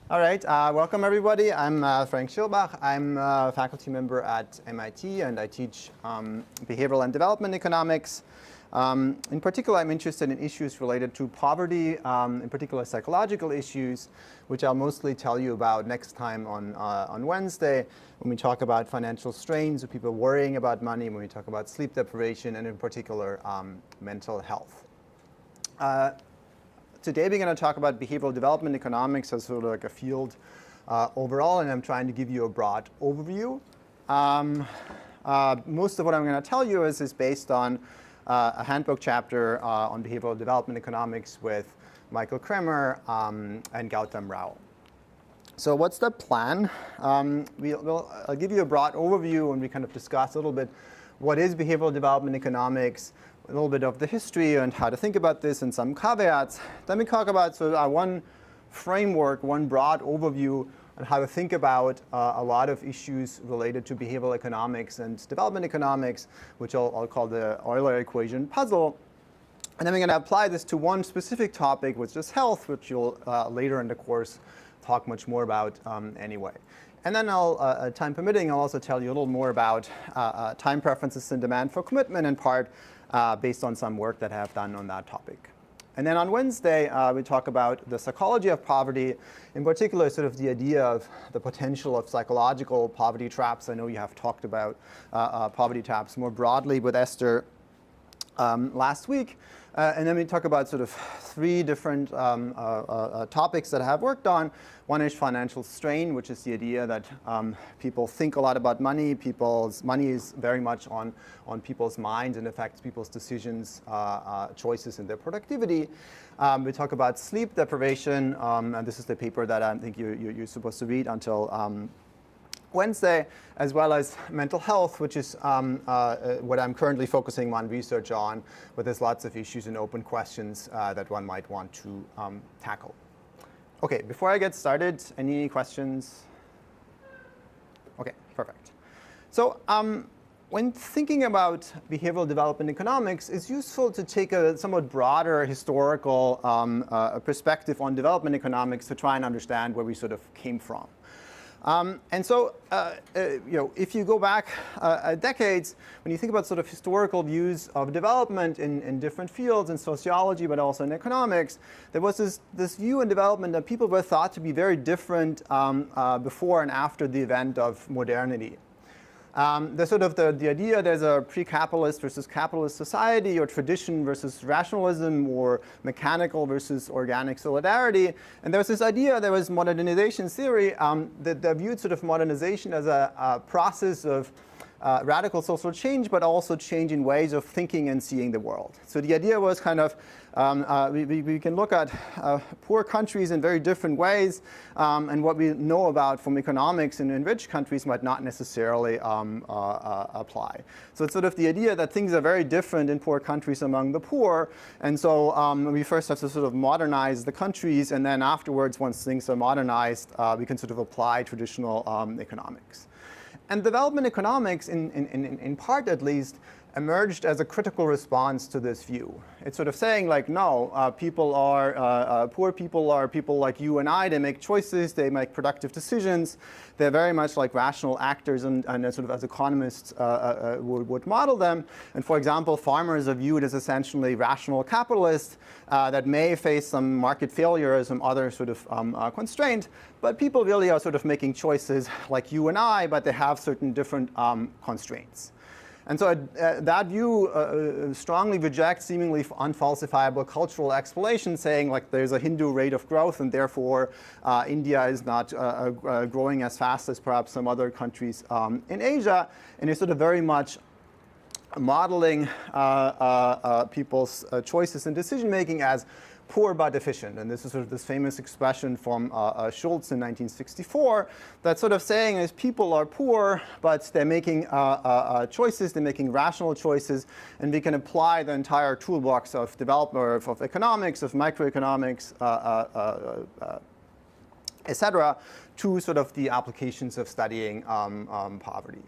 All right, welcome everybody. I'm Frank Schilbach. I'm a faculty member at MIT and I teach behavioral and development economics. In particular, I'm interested in issues related to poverty, in particular psychological issues, which I'll mostly tell you about next time on Wednesday when we talk about financial strains, people worrying about money, when we talk about sleep deprivation, and in particular mental health. Today we're going to talk about behavioral development economics as sort of like a field overall, and I'm trying to give you a broad overview. Most of what I'm going to tell you is based on a handbook chapter on behavioral development economics with Michael Kremer and Gautam Rao. So what's the plan? I'll give you a broad overview and we kind of discuss a little bit what is behavioral development economics, a little bit of the history and how to think about this and some caveats. Then we talk about sort of one framework, one broad overview on how to think about a lot of issues related to behavioral economics and development economics, which I'll call the Euler equation puzzle. And then we're going to apply this to one specific topic, which is health, which you'll later in the course talk much more about anyway. And then time permitting, I'll also tell you a little more about time preferences and demand for commitment in part based on some work that I have done on that topic. And then on Wednesday, we talk about the psychology of poverty, in particular sort of the idea of the potential of psychological poverty traps. I know you have talked about poverty traps more broadly with Esther last week. And then we talk about sort of three different topics that I have worked on. One is financial strain, which is the idea that people think a lot about money. Money is very much on people's minds and affects people's decisions, choices, and their productivity. We talk about sleep deprivation, and this is the paper that I think you're supposed to read until Wednesday, as well as mental health, which is what I'm currently focusing on research on, but there's lots of issues and open questions that one might want to tackle. Okay, before I get started, any questions? Okay, perfect. So when thinking about behavioral development economics, it's useful to take a somewhat broader historical perspective on development economics to try and understand where we sort of came from. And so, if you go back decades, when you think about sort of historical views of development in different fields, in sociology, but also in economics, there was this view in development that people were thought to be very different before and after the event of modernity. There's sort of the idea there's a pre-capitalist versus capitalist society, or tradition versus rationalism, or mechanical versus organic solidarity. And there's this idea, there was modernization theory that viewed sort of modernization as a process of radical social change, but also change in ways of thinking and seeing the world. So the idea was kind of, we can look at poor countries in very different ways, and what we know about from economics in rich countries might not necessarily apply. So it's sort of the idea that things are very different in poor countries among the poor, and so we first have to sort of modernize the countries, and then afterwards, once things are modernized, we can sort of apply traditional economics. And development economics, in part at least, emerged as a critical response to this view. It's sort of saying like, no, poor people are people like you and I. They make choices, they make productive decisions. They're very much like rational actors, and sort of as economists would model them. And for example, farmers are viewed as essentially rational capitalists that may face some market failure or some other sort of constraint, but people really are sort of making choices like you and I, but they have certain different constraints. And so that view strongly rejects seemingly unfalsifiable cultural explanation, saying like there's a Hindu rate of growth and therefore India is not growing as fast as perhaps some other countries in Asia. And it's sort of very much modeling people's choices and decision making as poor but efficient. And this is sort of this famous expression from Schultz in 1964 that's sort of saying is people are poor, but they're making choices, they're making rational choices, and we can apply the entire toolbox of development, of economics, of microeconomics, etc., to sort of the applications of studying poverty.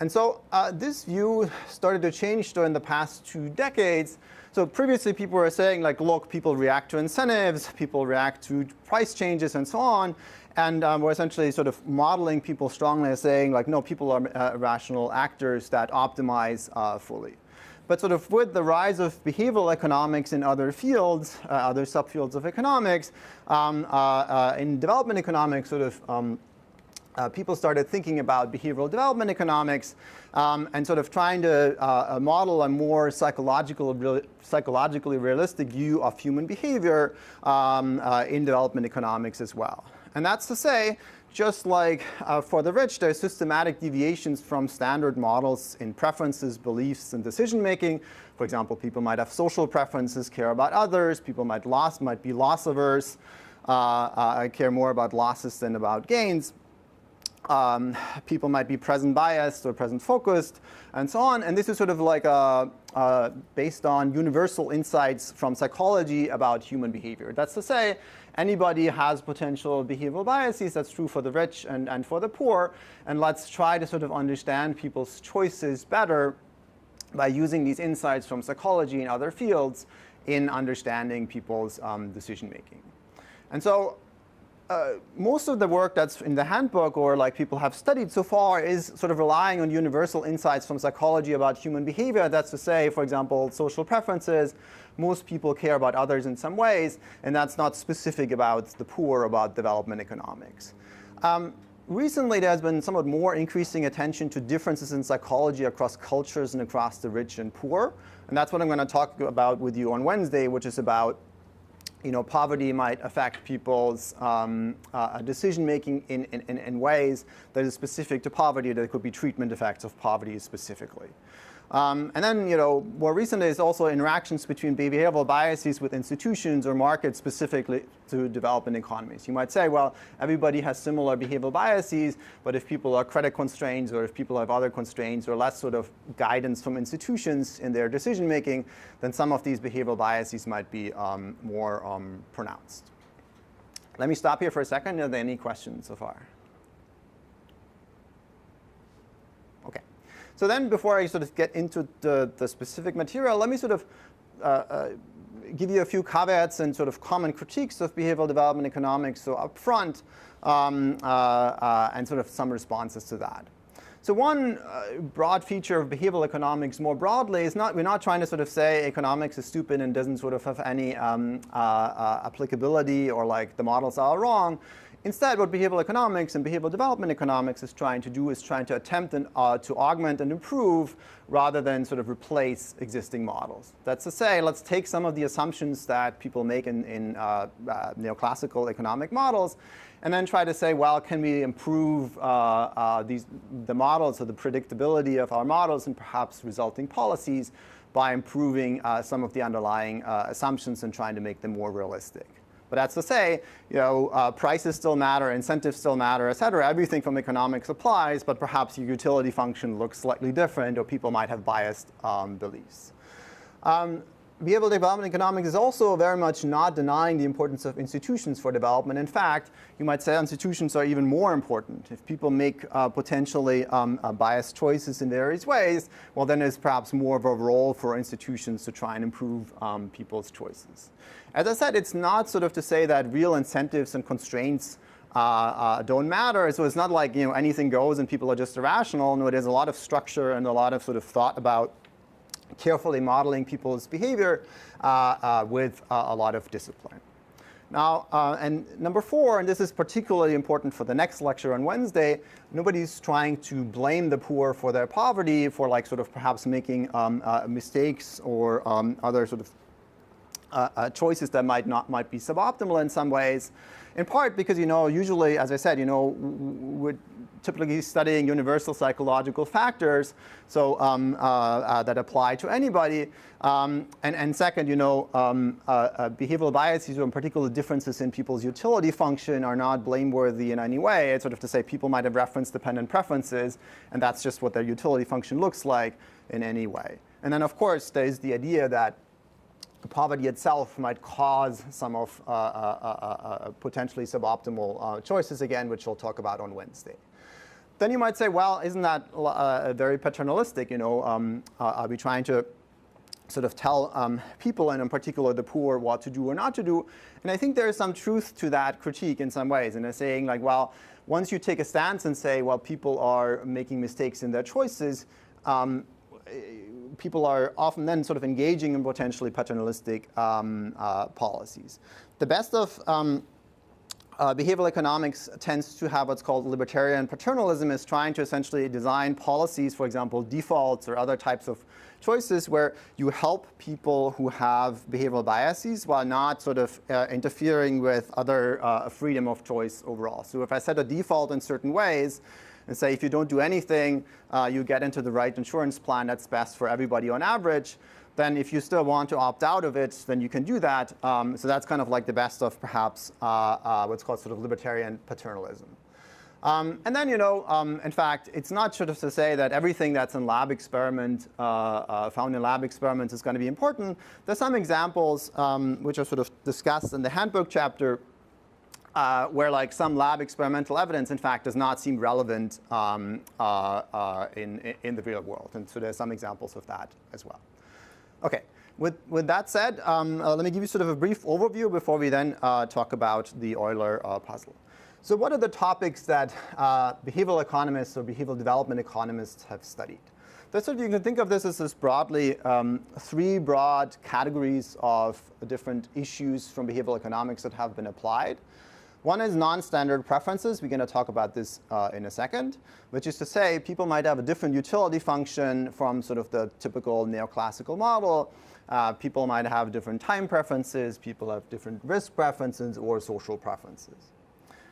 And so this view started to change during the past 2 decades. So previously people were saying, like, look, people react to incentives, people react to price changes and so on. And we're essentially sort of modeling people strongly as saying, like, no, people are rational actors that optimize fully. But sort of with the rise of behavioral economics in other fields, other subfields of economics, in development economics, sort of people started thinking about behavioral development economics and sort of trying to model a more psychologically realistic view of human behavior in development economics as well. And that's to say, just like for the rich, there's systematic deviations from standard models in preferences, beliefs, and decision-making. For example, people might have social preferences, care about others. People might be loss averse, care more about losses than about gains. People might be present biased or present focused, and so on. And this is sort of like based on universal insights from psychology about human behavior. That's to say, anybody has potential behavioral biases. That's true for the rich and for the poor. And let's try to sort of understand people's choices better by using these insights from psychology and other fields in understanding people's decision making. And so most of the work that's in the handbook or like people have studied so far is sort of relying on universal insights from psychology about human behavior. That's to say, for example, social preferences. Most people care about others in some ways, and that's not specific about the poor, about development economics. Recently, there's been somewhat more increasing attention to differences in psychology across cultures and across the rich and poor. And that's what I'm going to talk about with you on Wednesday, which is about poverty might affect people's decision-making in ways that is specific to poverty. There could be treatment effects of poverty specifically. And then, more recently is also interactions between behavioral biases with institutions or markets specifically to developing economies. You might say, well, everybody has similar behavioral biases, but if people are credit constraints or if people have other constraints or less sort of guidance from institutions in their decision making, then some of these behavioral biases might be more pronounced. Let me stop here for a second. Are there any questions so far? Okay. So then before I sort of get into the specific material, let me sort of give you a few caveats and sort of common critiques of behavioral development economics, so up front, and sort of some responses to that. So one broad feature of behavioral economics more broadly is we're not trying to sort of say economics is stupid and doesn't sort of have any applicability or like the models are wrong. Instead, what behavioral economics and behavioral development economics is trying to do is trying to attempt to augment and improve rather than sort of replace existing models. That's to say, let's take some of the assumptions that people make in neoclassical economic models and then try to say, well, can we improve the models or the predictability of our models and perhaps resulting policies by improving some of the underlying assumptions and trying to make them more realistic. But that's to say, prices still matter, incentives still matter, et cetera. Everything from economics applies, but perhaps your utility function looks slightly different, or people might have biased beliefs. Behavioral development economics is also very much not denying the importance of institutions for development. In fact, you might say institutions are even more important. If people make potentially biased choices in various ways, well, then there's perhaps more of a role for institutions to try and improve people's choices. As I said, it's not sort of to say that real incentives and constraints don't matter. So it's not like anything goes and people are just irrational. No, there's a lot of structure and a lot of sort of thought about carefully modeling people's behavior with a lot of discipline. Now, and number 4, and this is particularly important for the next lecture on Wednesday, nobody's trying to blame the poor for their poverty, for like sort of perhaps making mistakes or other sort of choices that might be suboptimal in some ways. In part because, usually, as I said, we're typically studying universal psychological factors, so that apply to anybody. And second, behavioral biases or in particular differences in people's utility function are not blameworthy in any way. It's sort of to say people might have reference-dependent preferences, and that's just what their utility function looks like in any way. And then, of course, there is the idea that poverty itself might cause some of potentially suboptimal choices, again, which we'll talk about on Wednesday. then you might say, well, isn't that very paternalistic? Are we trying to sort of tell people, and in particular the poor, what to do or not to do? And I think there is some truth to that critique in some ways. And they're saying, like, well, once you take a stance and say, well, people are making mistakes in their choices, people are often then sort of engaging in potentially paternalistic policies. The best of behavioral economics tends to have what's called libertarian paternalism, is trying to essentially design policies, for example, defaults or other types of choices where you help people who have behavioral biases while not sort of interfering with other freedom of choice overall. So if I set a default in certain ways and say if you don't do anything, you get into the right insurance plan that's best for everybody on average, then if you still want to opt out of it, then you can do that. So that's kind of like the best of perhaps what's called sort of libertarian paternalism. And then, in fact, it's not sort of to say that everything that's in lab experiment, found in lab experiments is going to be important. There's some examples which are sort of discussed in the handbook chapter where like some lab experimental evidence, in fact, does not seem relevant in the real world. And so there's some examples of that as well. OK, with that said, let me give you sort of a brief overview before we then talk about the Euler puzzle. So what are the topics that behavioral economists or behavioral development economists have studied? So you can think of this as broadly three broad categories of different issues from behavioral economics that have been applied. One is non-standard preferences. We're going to talk about this in a second, which is to say people might have a different utility function from sort of the typical neoclassical model. People might have different time preferences. People have different risk preferences or social preferences.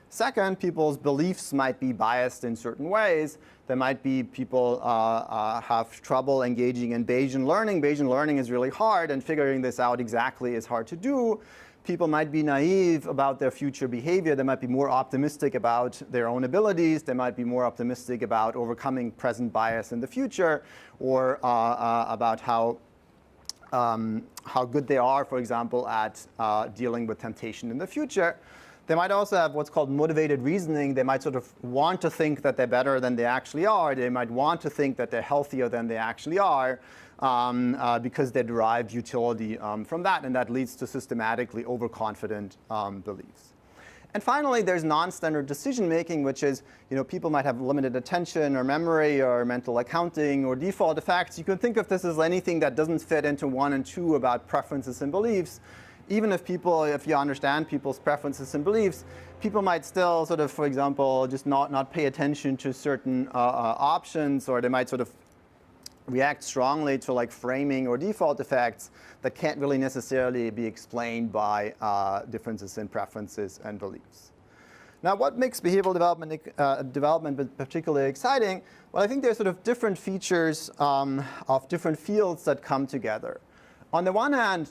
Second, people's beliefs might be biased in certain ways. There might be people have trouble engaging in Bayesian learning. Bayesian learning is really hard, and figuring this out exactly is hard to do. People might be naive about their future behavior. They might be more optimistic about their own abilities. They might be more optimistic about overcoming present bias in the future, or about how good they are, for example, at dealing with temptation in the future. They might also have what's called motivated reasoning. They might sort of want to think that they're better than they actually are. They might want to think that they're healthier than they actually are because they derive utility from that. And that leads to systematically overconfident beliefs. And finally, there's non-standard decision making, which is people might have limited attention or memory or mental accounting or default effects. You can think of this as anything that doesn't fit into 1 and 2 about preferences and beliefs. Even if you understand people's preferences and beliefs, people might still sort of, for example, just not pay attention to certain options, or they might sort of react strongly to like framing or default effects that can't really necessarily be explained by differences in preferences and beliefs. Now, what makes behavioral development particularly exciting? Well, I think there's sort of different features of different fields that come together. On the one hand,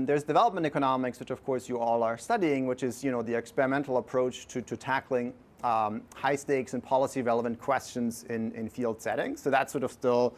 there's development economics, which of course you all are studying, which is the experimental approach to tackling high stakes and policy relevant questions in field settings. So that's sort of still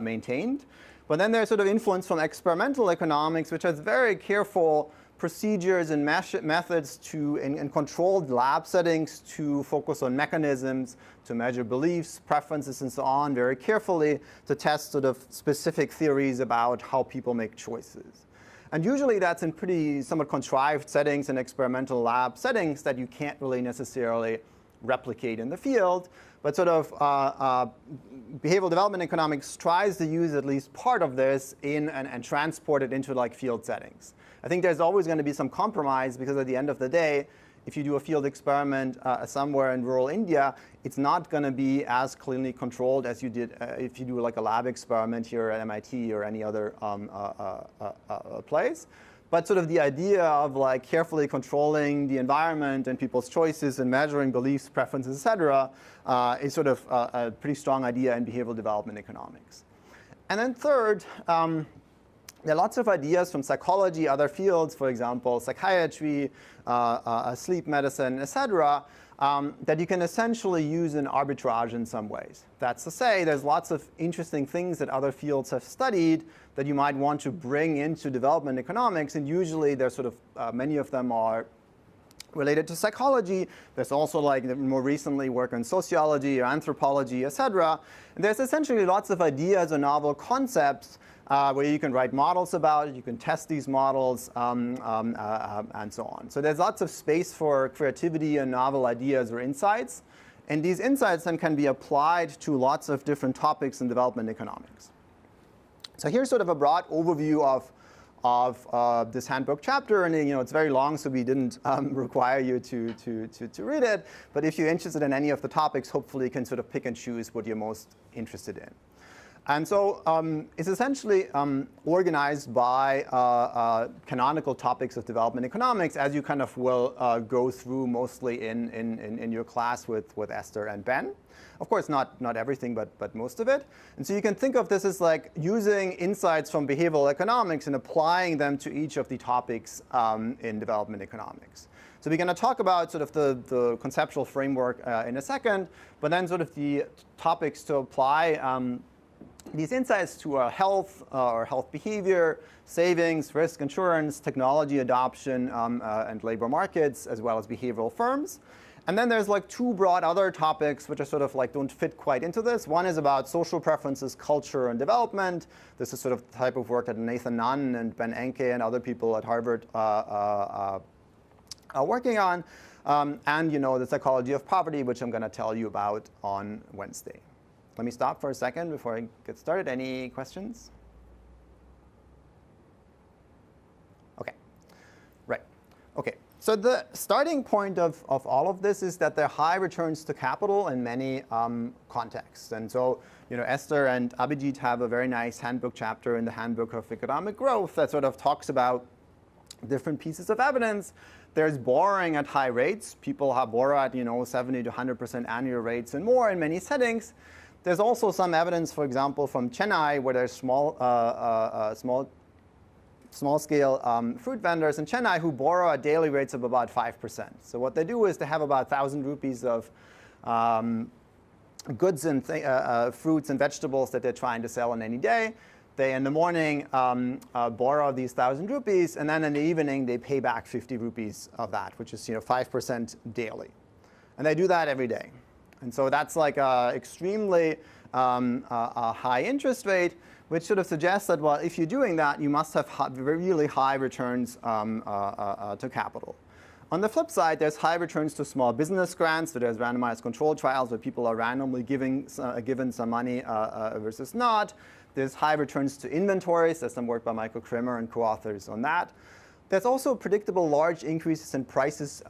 maintained. But then there's sort of influence from experimental economics, which has very careful procedures and methods in controlled lab settings to focus on mechanisms, to measure beliefs, preferences, and so on very carefully, to test sort of specific theories about how people make choices. And usually that's in pretty somewhat contrived settings and experimental lab settings that you can't really necessarily replicate in the field. But sort of behavioral development economics tries to use at least part of this and transport it into like field settings. I think there's always going to be some compromise, because at the end of the day, if you do a field experiment somewhere in rural India, it's not going to be as cleanly controlled as you did if you do like a lab experiment here at MIT or any other place. But sort of the idea of like carefully controlling the environment and people's choices and measuring beliefs, preferences, et cetera, is sort of a pretty strong idea in behavioral development economics. And then third, there are lots of ideas from psychology, other fields, for example, psychiatry, sleep medicine, et cetera, that you can essentially use in arbitrage in some ways. That's to say, there's lots of interesting things that other fields have studied that you might want to bring into development economics, and usually there's sort of many of them are related to psychology. There's also like more recently work on sociology or anthropology, etc. And there's essentially lots of ideas or novel concepts where you can write models about it, you can test these models, and so on. So there's lots of space for creativity and novel ideas or insights. And these insights then can be applied to lots of different topics in development economics. So here's sort of a broad overview of this handbook chapter, and it's very long, so we didn't require you to read it. But if you're interested in any of the topics, hopefully you can sort of pick and choose what you're most interested in. And so it's essentially organized by canonical topics of development economics, as you kind of will go through mostly in your class with Esther and Ben. Of course, not everything, but most of it. And so you can think of this as like using insights from behavioral economics and applying them to each of the topics in development economics. So we're going to talk about sort of the conceptual framework in a second, but then sort of the topics to apply these insights to health or health behavior, savings, risk insurance, technology adoption, and labor markets, as well as behavioral firms. And then there's like two broad other topics which are sort of like don't fit quite into this. One is about social preferences, culture, and development. This is sort of the type of work that Nathan Nunn and Ben Enke and other people at Harvard are working on. And the psychology of poverty, which I'm going to tell you about on Wednesday. Let me stop for a second before I get started. Any questions? OK. Right. OK. So the starting point of all of this is that there are high returns to capital in many contexts. And so Esther and Abhijit have a very nice handbook chapter in the Handbook of Economic Growth that sort of talks about different pieces of evidence. There's borrowing at high rates. People have borrow at 70 to 100% annual rates and more in many settings. There's also some evidence, for example, from Chennai, where there's small-scale fruit vendors in Chennai who borrow at daily rates of about 5%. So what they do is they have about 1,000 rupees of goods and fruits and vegetables that they're trying to sell on any day. They, in the morning, borrow these 1,000 rupees, and then in the evening, they pay back 50 rupees of that, which is 5% daily. And they do that every day. And so that's like an extremely high interest rate, which sort of suggests that, well, if you're doing that, you must have really high returns to capital. On the flip side, there's high returns to small business grants. So there's randomized control trials where people are randomly given some money versus not. There's high returns to inventories. There's some work by Michael Kremer and co-authors on that. There's also predictable large increases in prices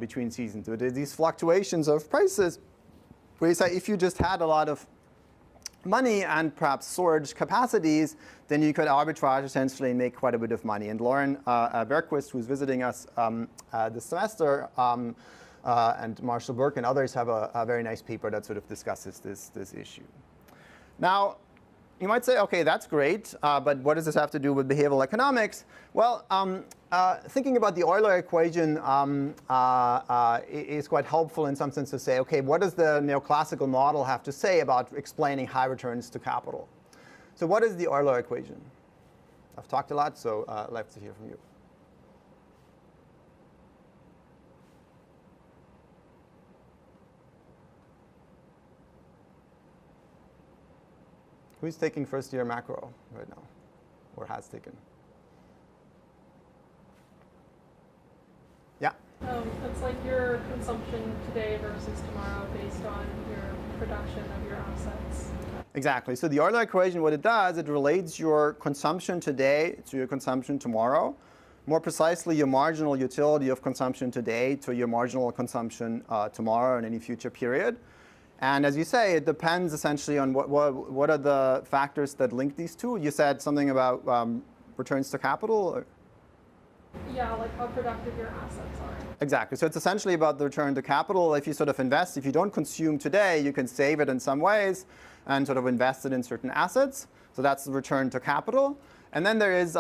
between seasons. So there's these fluctuations of prices where you say if you just had a lot of money and perhaps storage capacities, then you could arbitrage essentially and make quite a bit of money. And Lauren Bergquist, who's visiting us this semester, and Marshall Burke and others have a very nice paper that sort of discusses this issue. Now, you might say, OK, that's great, but what does this have to do with behavioral economics? Well, thinking about the Euler equation is quite helpful in some sense to say, OK, what does the neoclassical model have to say about explaining high returns to capital? So what is the Euler equation? I've talked a lot, so I'd like to hear from you. Who's taking first-year macro right now, or has taken? Yeah? It's like your consumption today versus tomorrow based on your production of your assets. Exactly. So the Euler equation, what it does, it relates your consumption today to your consumption tomorrow. More precisely, your marginal utility of consumption today to your marginal consumption tomorrow in any future period. And as you say, it depends essentially on what are the factors that link these two. You said something about returns to capital? Or? Yeah, like how productive your assets are. Exactly. So it's essentially about the return to capital. If you sort of invest, if you don't consume today, you can save it in some ways and sort of invest it in certain assets. So that's the return to capital. And then there is,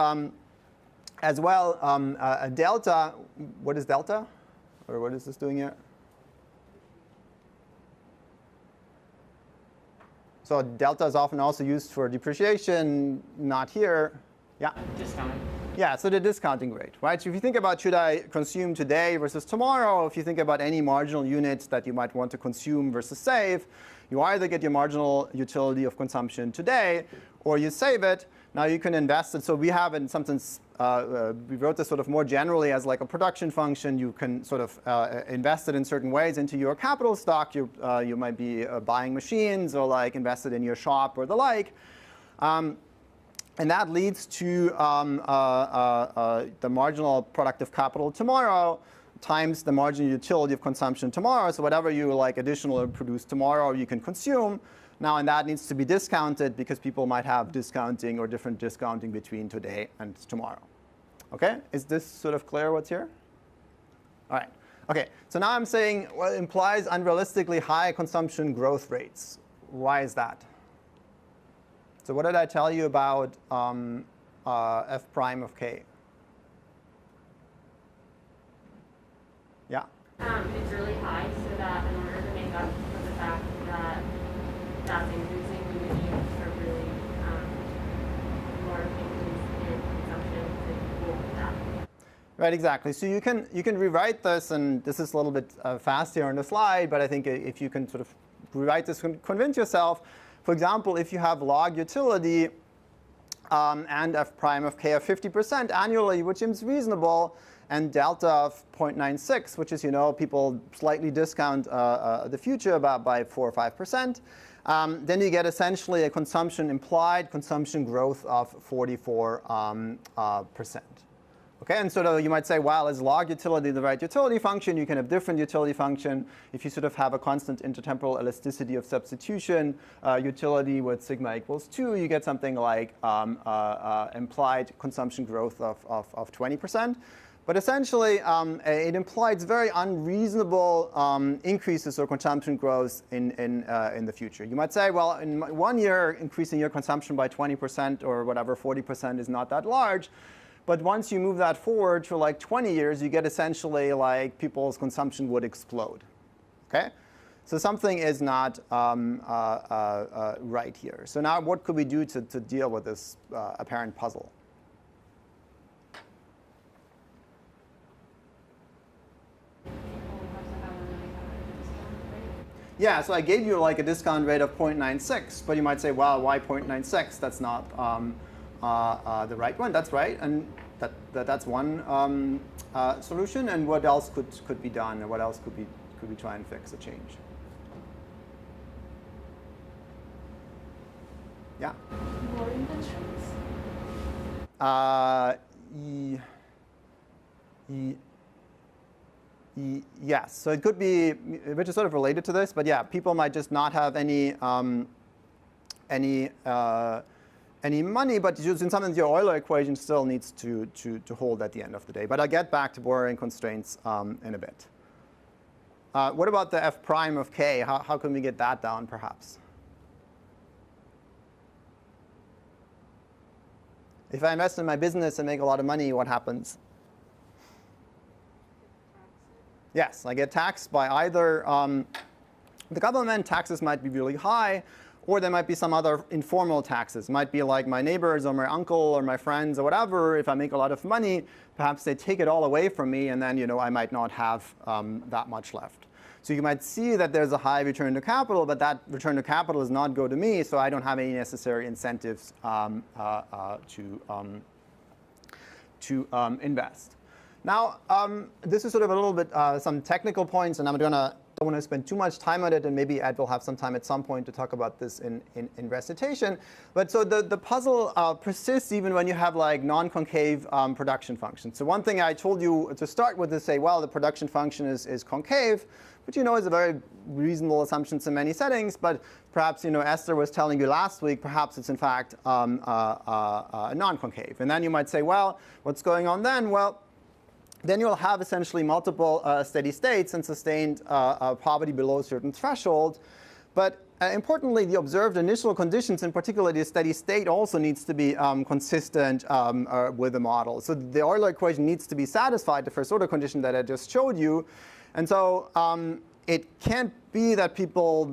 as well, a delta. What is delta? Or what is this doing here? So delta is often also used for depreciation, not here. Yeah? Discounting. Yeah, so the discounting rate, right? So if you think about should I consume today versus tomorrow, if you think about any marginal units that you might want to consume versus save, you either get your marginal utility of consumption today or you save it. Now you can invest it. So we have in some sense, we wrote this sort of more generally as like a production function. You can sort of invest it in certain ways into your capital stock. You might be buying machines or like invested in your shop or the like. And that leads to the marginal productive capital tomorrow times the marginal utility of consumption tomorrow. So whatever you like additional produce tomorrow, you can consume. Now, and that needs to be discounted because people might have discounting or different discounting between today and tomorrow. OK? Is this sort of clear what's here? All right. OK, so now I'm saying, well, it implies unrealistically high consumption growth rates. Why is that? So what did I tell you about f prime of k? Yeah? It's really high, so that in order to make up for the fact that that's increasing, we would need a really more increase in consumption to equal that. Right, exactly. So you can rewrite this, and this is a little bit fast here on the slide, but I think if you can sort of rewrite this, convince yourself. For example, if you have log utility and f prime of k of 50% annually, which seems reasonable, and delta of 0.96, which is, people slightly discount the future about by 4 or 5%, then you get essentially a implied consumption growth of 44%. Okay, and sort of you might say, well, is log utility the right utility function? You can have different utility function. If you sort of have a constant intertemporal elasticity of substitution utility with sigma equals 2, you get something like implied consumption growth of 20%. But essentially, it implies very unreasonable increases or consumption growth in the future. You might say, well, in 1 year, increasing your consumption by 20% or whatever, 40% is not that large. But once you move that forward for like 20 years, you get essentially like people's consumption would explode. Okay? So something is not right here. So now what could we do to deal with this apparent puzzle? Yeah, so I gave you like a discount rate of 0.96, but you might say, well, why 0.96? That's not the right one. That's right, and that's one solution. And what else could be done, or what else could we try and fix or change? Yeah. More inventions? Yes, so it could be, which is sort of related to this, but yeah, people might just not have any money, but in some sense your Euler equation still needs to hold at the end of the day. But I'll get back to borrowing constraints in a bit. What about the f prime of k? How can we get that down, perhaps? If I invest in my business and make a lot of money, what happens? Yes, I get taxed by either the government. Taxes might be really high, or there might be some other informal taxes. It might be like my neighbors or my uncle or my friends or whatever. If I make a lot of money, perhaps they take it all away from me, and then I might not have that much left. So you might see that there's a high return to capital, but that return to capital does not go to me, so I don't have any necessary incentives to invest. Now, this is sort of a little bit some technical points, and I don't want to spend too much time on it, and maybe Ed will have some time at some point to talk about this in recitation. But so the puzzle persists even when you have like non-concave production functions. So one thing I told you to start with is say, well, the production function is concave, which is a very reasonable assumption in many settings. But perhaps Esther was telling you last week, perhaps it's in fact non-concave. And then you might say, well, what's going on then? Well, then you'll have essentially multiple steady states and sustained poverty below a certain threshold. But importantly, the observed initial conditions, in particular the steady state, also needs to be consistent with the model. So the Euler equation needs to be satisfied, the first order condition that I just showed you. And so it can't be that people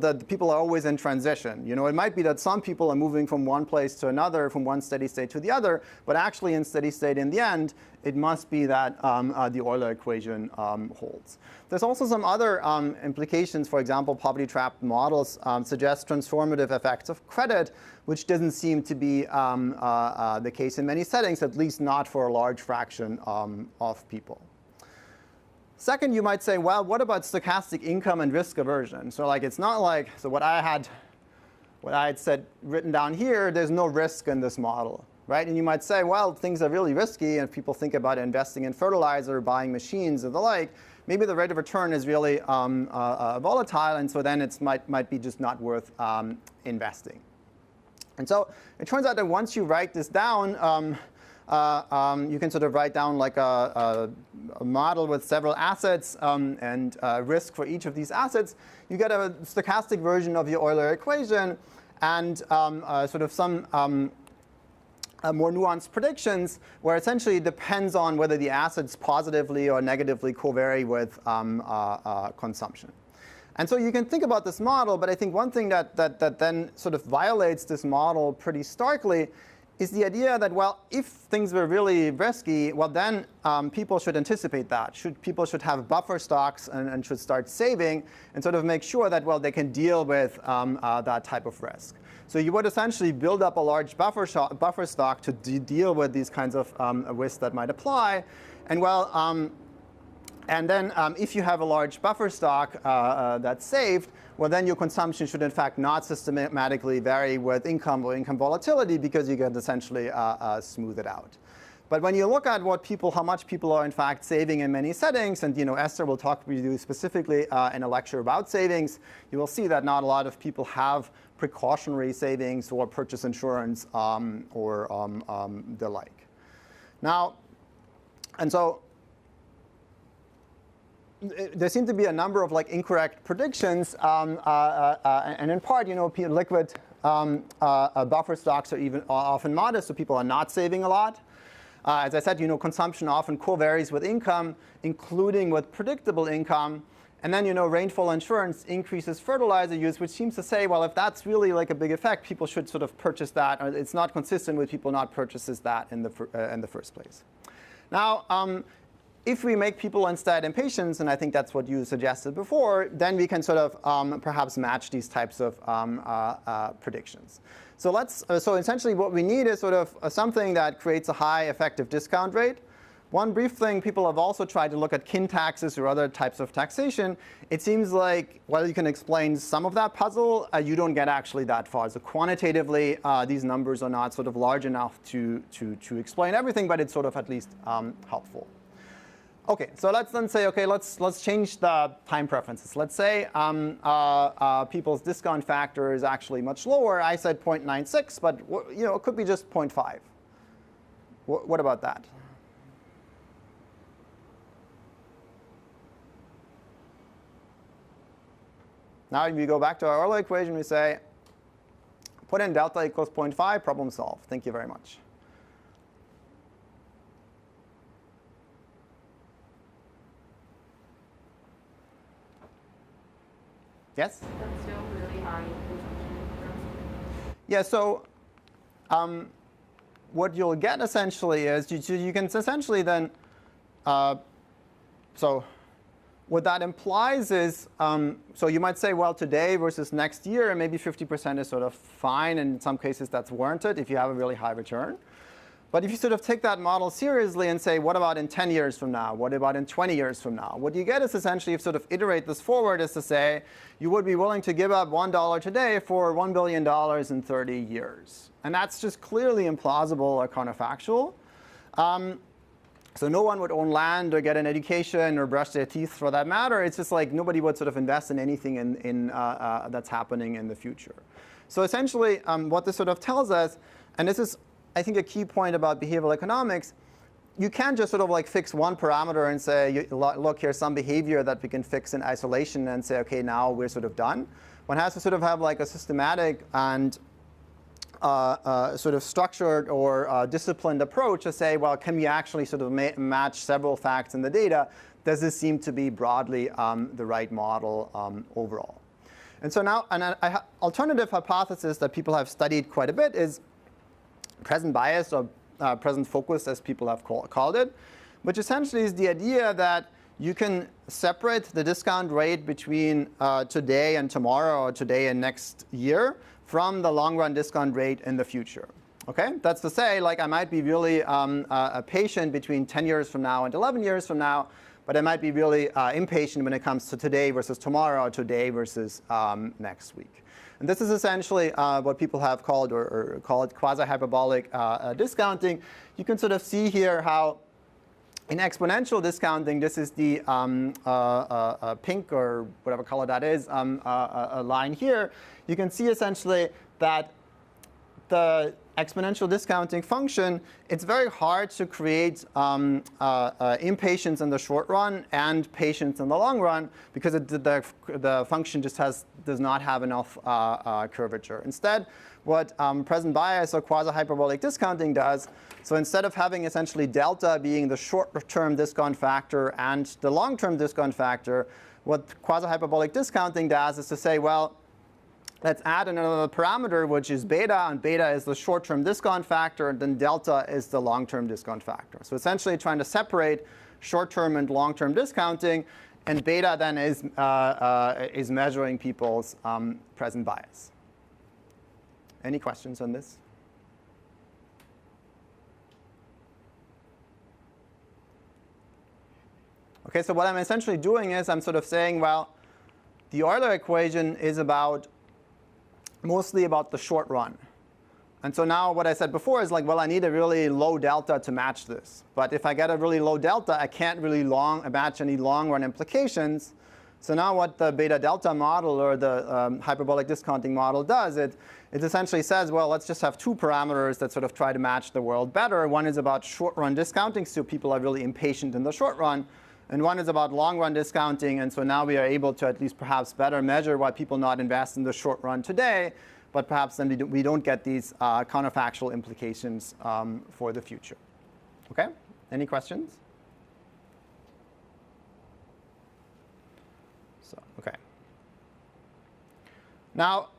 are always in transition. You know, it might be that some people are moving from one place to another, from one steady state to the other, but actually in steady state in the end, it must be that the Euler equation holds. There's also some other implications. For example, poverty-trapped models suggest transformative effects of credit, which doesn't seem to be the case in many settings, at least not for a large fraction of people. Second, you might say, well, what about stochastic income and risk aversion? So like, it's not like, so what I had said written down here, there's no risk in this model, right? And you might say, well, things are really risky, and if people think about investing in fertilizer, buying machines, and the like, maybe the rate of return is really volatile, and so then it might be just not worth investing. And so it turns out that once you write this down, you can sort of write down like a model with several assets and risk for each of these assets. You get a stochastic version of your Euler equation and sort of some more nuanced predictions where essentially it depends on whether the assets positively or negatively covary with consumption. And so you can think about this model, but I think one thing that then sort of violates this model pretty starkly is the idea that, well, if things were really risky, well, then people should anticipate that. People should have buffer stocks and should start saving and sort of make sure that, well, they can deal with that type of risk. So you would essentially build up a large buffer stock to deal with these kinds of risks that might apply. And well, and then if you have a large buffer stock that's saved, well, then your consumption should, in fact, not systematically vary with income or income volatility because you can essentially smooth it out. But when you look at how much people are, in fact, saving in many settings, and Esther will talk with you specifically in a lecture about savings, you will see that not a lot of people have precautionary savings or purchase insurance or the like. Now, and so there seem to be a number of like incorrect predictions, and in part, liquid buffer stocks are often modest, so people are not saving a lot. As I said, consumption often co-varies with income, including with predictable income. And then, rainfall insurance increases fertilizer use, which seems to say, well, if that's really like a big effect, people should sort of purchase that. Or it's not consistent with people not purchases that in the first place. Now, if we make people instead impatient, and I think that's what you suggested before, then we can sort of perhaps match these types of predictions. So so essentially what we need is sort of something that creates a high effective discount rate. One brief thing, people have also tried to look at kin taxes or other types of taxation. It seems like, well, you can explain some of that puzzle. You don't get actually that far. So quantitatively, these numbers are not sort of large enough to explain everything, but it's sort of at least helpful. OK, so let's then say, OK, let's change the time preferences. Let's say people's discount factor is actually much lower. I said 0.96, but it could be just 0.5. What about that? Now, if we go back to our Euler equation, we say, put in delta equals 0.5, problem solved. Thank you very much. Yes? That's still really high consumption. Yeah, so what you'll get essentially is you can essentially then, so what that implies is, so you might say, well, today versus next year, maybe 50% is sort of fine. And in some cases, that's warranted if you have a really high return. But if you sort of take that model seriously and say, what about in 10 years from now? What about in 20 years from now? What you get is essentially, if you sort of iterate this forward, is to say, you would be willing to give up $1 today for $1 billion in 30 years. And that's just clearly implausible or counterfactual. So no one would own land or get an education or brush their teeth for that matter. It's just like nobody would sort of invest in anything that's happening in the future. So essentially, what this sort of tells us, and this is, I think, a key point about behavioral economics, you can't just sort of like fix one parameter and say, look, here's some behavior that we can fix in isolation and say, OK, now we're sort of done. One has to sort of have like a systematic and sort of structured or disciplined approach to say, well, can we actually sort of match several facts in the data? Does this seem to be broadly the right model overall? And so now, an alternative hypothesis that people have studied quite a bit is present bias, or present focus, as people have called it, which essentially is the idea that you can separate the discount rate between today and tomorrow, or today and next year, from the long-run discount rate in the future. Okay, that's to say, like, I might be really a patient between 10 years from now and 11 years from now, but I might be really impatient when it comes to today versus tomorrow, or today versus next week. And this is essentially what people have called, or called quasi-hyperbolic discounting. You can sort of see here how in exponential discounting, this is the pink, or whatever color that is, a line here. You can see essentially that the exponential discounting function, it's very hard to create impatience in the short run and patience in the long run, because the function just does not have enough curvature. Instead, what present bias or quasi-hyperbolic discounting does, so instead of having essentially delta being the short-term discount factor and the long-term discount factor, what quasi-hyperbolic discounting does is to say, well, let's add another parameter, which is beta, and beta is the short-term discount factor, and then delta is the long-term discount factor. So essentially trying to separate short-term and long-term discounting, and beta then is measuring people's present bias. Any questions on this? Okay, so what I'm essentially doing is I'm sort of saying, well, the Euler equation is mostly about the short run. And so now what I said before is like, well, I need a really low delta to match this. But if I get a really low delta, I can't really match any long run implications. So now what the beta delta model, or the hyperbolic discounting model, does, it essentially says, well, let's just have two parameters that sort of try to match the world better. One is about short run discounting, so people are really impatient in the short run. And one is about long-run discounting, and so now we are able to at least perhaps better measure why people not invest in the short run today, but perhaps then we don't get these counterfactual implications for the future. Okay? Any questions? So, okay. Now,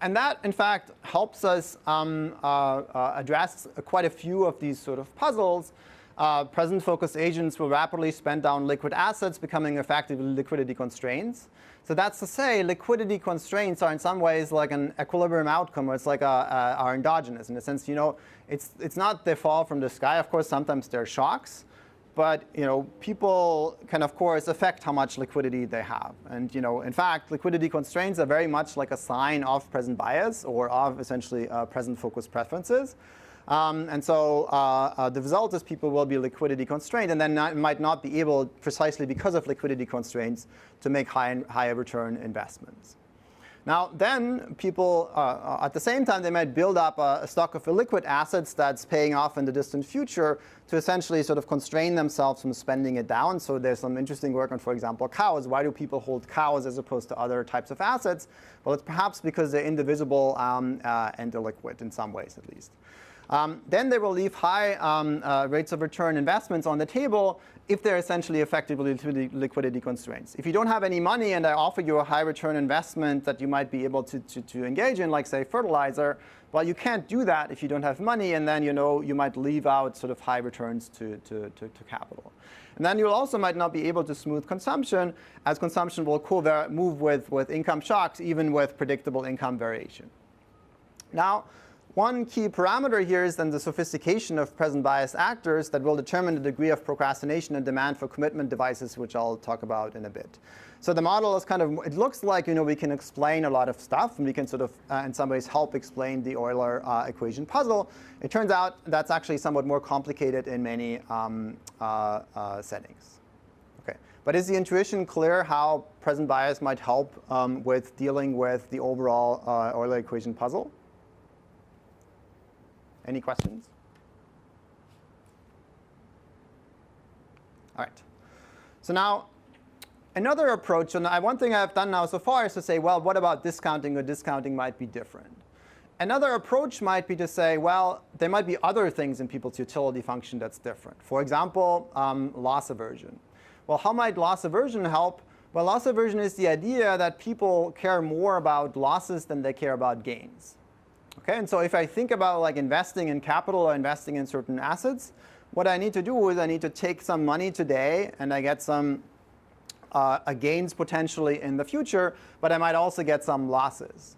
and that, in fact, helps us address quite a few of these sort of puzzles. Present focus agents will rapidly spend down liquid assets, becoming effectively liquidity constraints. So that's to say, liquidity constraints are in some ways like an equilibrium outcome, or it's like are endogenous in a sense. It's not they fall from the sky. Of course, sometimes they're shocks, but people can of course affect how much liquidity they have. And in fact, liquidity constraints are very much like a sign of present bias, or of essentially present focus preferences. And so the result is people will be liquidity constrained, and then might not be able, precisely because of liquidity constraints, to make higher return investments. Now, then people, at the same time, they might build up a stock of illiquid assets that's paying off in the distant future to essentially sort of constrain themselves from spending it down. So there's some interesting work on, for example, cows. Why do people hold cows as opposed to other types of assets? Well, it's perhaps because they're indivisible and illiquid in some ways, at least. Then they will leave high rates of return investments on the table if they're essentially effectively liquidity constraints. If you don't have any money and I offer you a high return investment that you might be able to engage in, like say fertilizer, well, you can't do that if you don't have money, and then you might leave out sort of high returns to capital. And then you also might not be able to smooth consumption, as consumption will move with income shocks, even with predictable income variation. Now, one key parameter here is then the sophistication of present bias actors that will determine the degree of procrastination and demand for commitment devices, which I'll talk about in a bit. So the model is kind of, it looks like we can explain a lot of stuff, and we can sort of, in some ways, help explain the Euler equation puzzle. It turns out that's actually somewhat more complicated in many settings. Okay, but is the intuition clear how present bias might help with dealing with the overall Euler equation puzzle? Any questions? All right. So now, another approach, and one thing I've done now so far is to say, well, what about discounting, or discounting might be different. Another approach might be to say, well, there might be other things in people's utility function that's different. For example, loss aversion. Well, how might loss aversion help? Well, loss aversion is the idea that people care more about losses than they care about gains. Okay, and so if I think about like investing in capital or investing in certain assets, what I need to do is I need to take some money today and I get some gains potentially in the future, but I might also get some losses.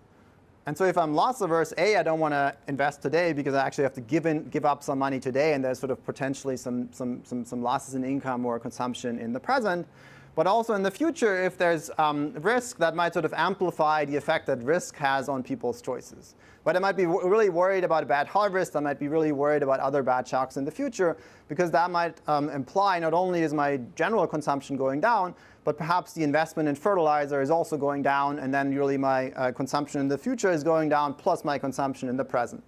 And so if I'm loss averse, I don't want to invest today because I actually have to give up some money today, and there's sort of potentially some losses in income or consumption in the present. But also in the future, if there's risk, that might sort of amplify the effect that risk has on people's choices. But I might be really worried about a bad harvest. I might be really worried about other bad shocks in the future, because that might imply not only is my general consumption going down, but perhaps the investment in fertilizer is also going down, and then really my consumption in the future is going down, plus my consumption in the present.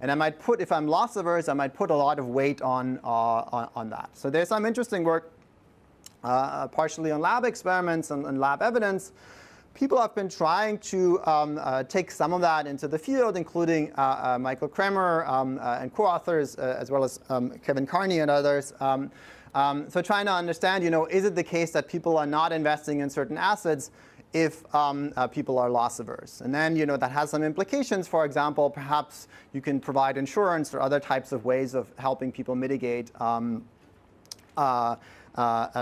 And I might put, if I'm loss averse, I might put a lot of weight on that. So there's some interesting work, partially on lab experiments and lab evidence. People have been trying to take some of that into the field, including Michael Kremer and co-authors, as well as Kevin Carney and others. So trying to understand, is it the case that people are not investing in certain assets if people are loss averse? And then, that has some implications. For example, perhaps you can provide insurance or other types of ways of helping people mitigate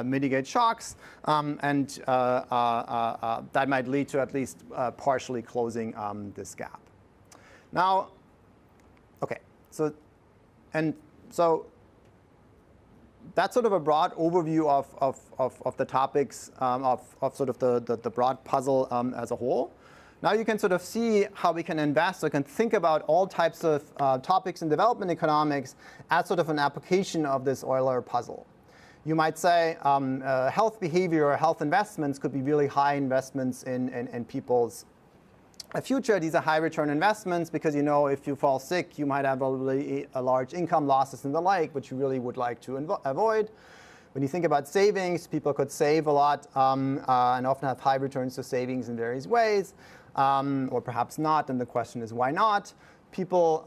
mitigate shocks, and that might lead to at least partially closing this gap. Now, okay, so that's sort of a broad overview of the topics of sort of the broad puzzle as a whole. Now you can sort of see how we can invest or can think about all types of topics in development economics as sort of an application of this Euler puzzle. You might say health behavior or health investments could be really high investments in people's future. These are high return investments because, if you fall sick, you might have a large income losses and the like, which you really would like to avoid. When you think about savings, people could save a lot and often have high returns to savings in various ways, or perhaps not. And the question is, why not? People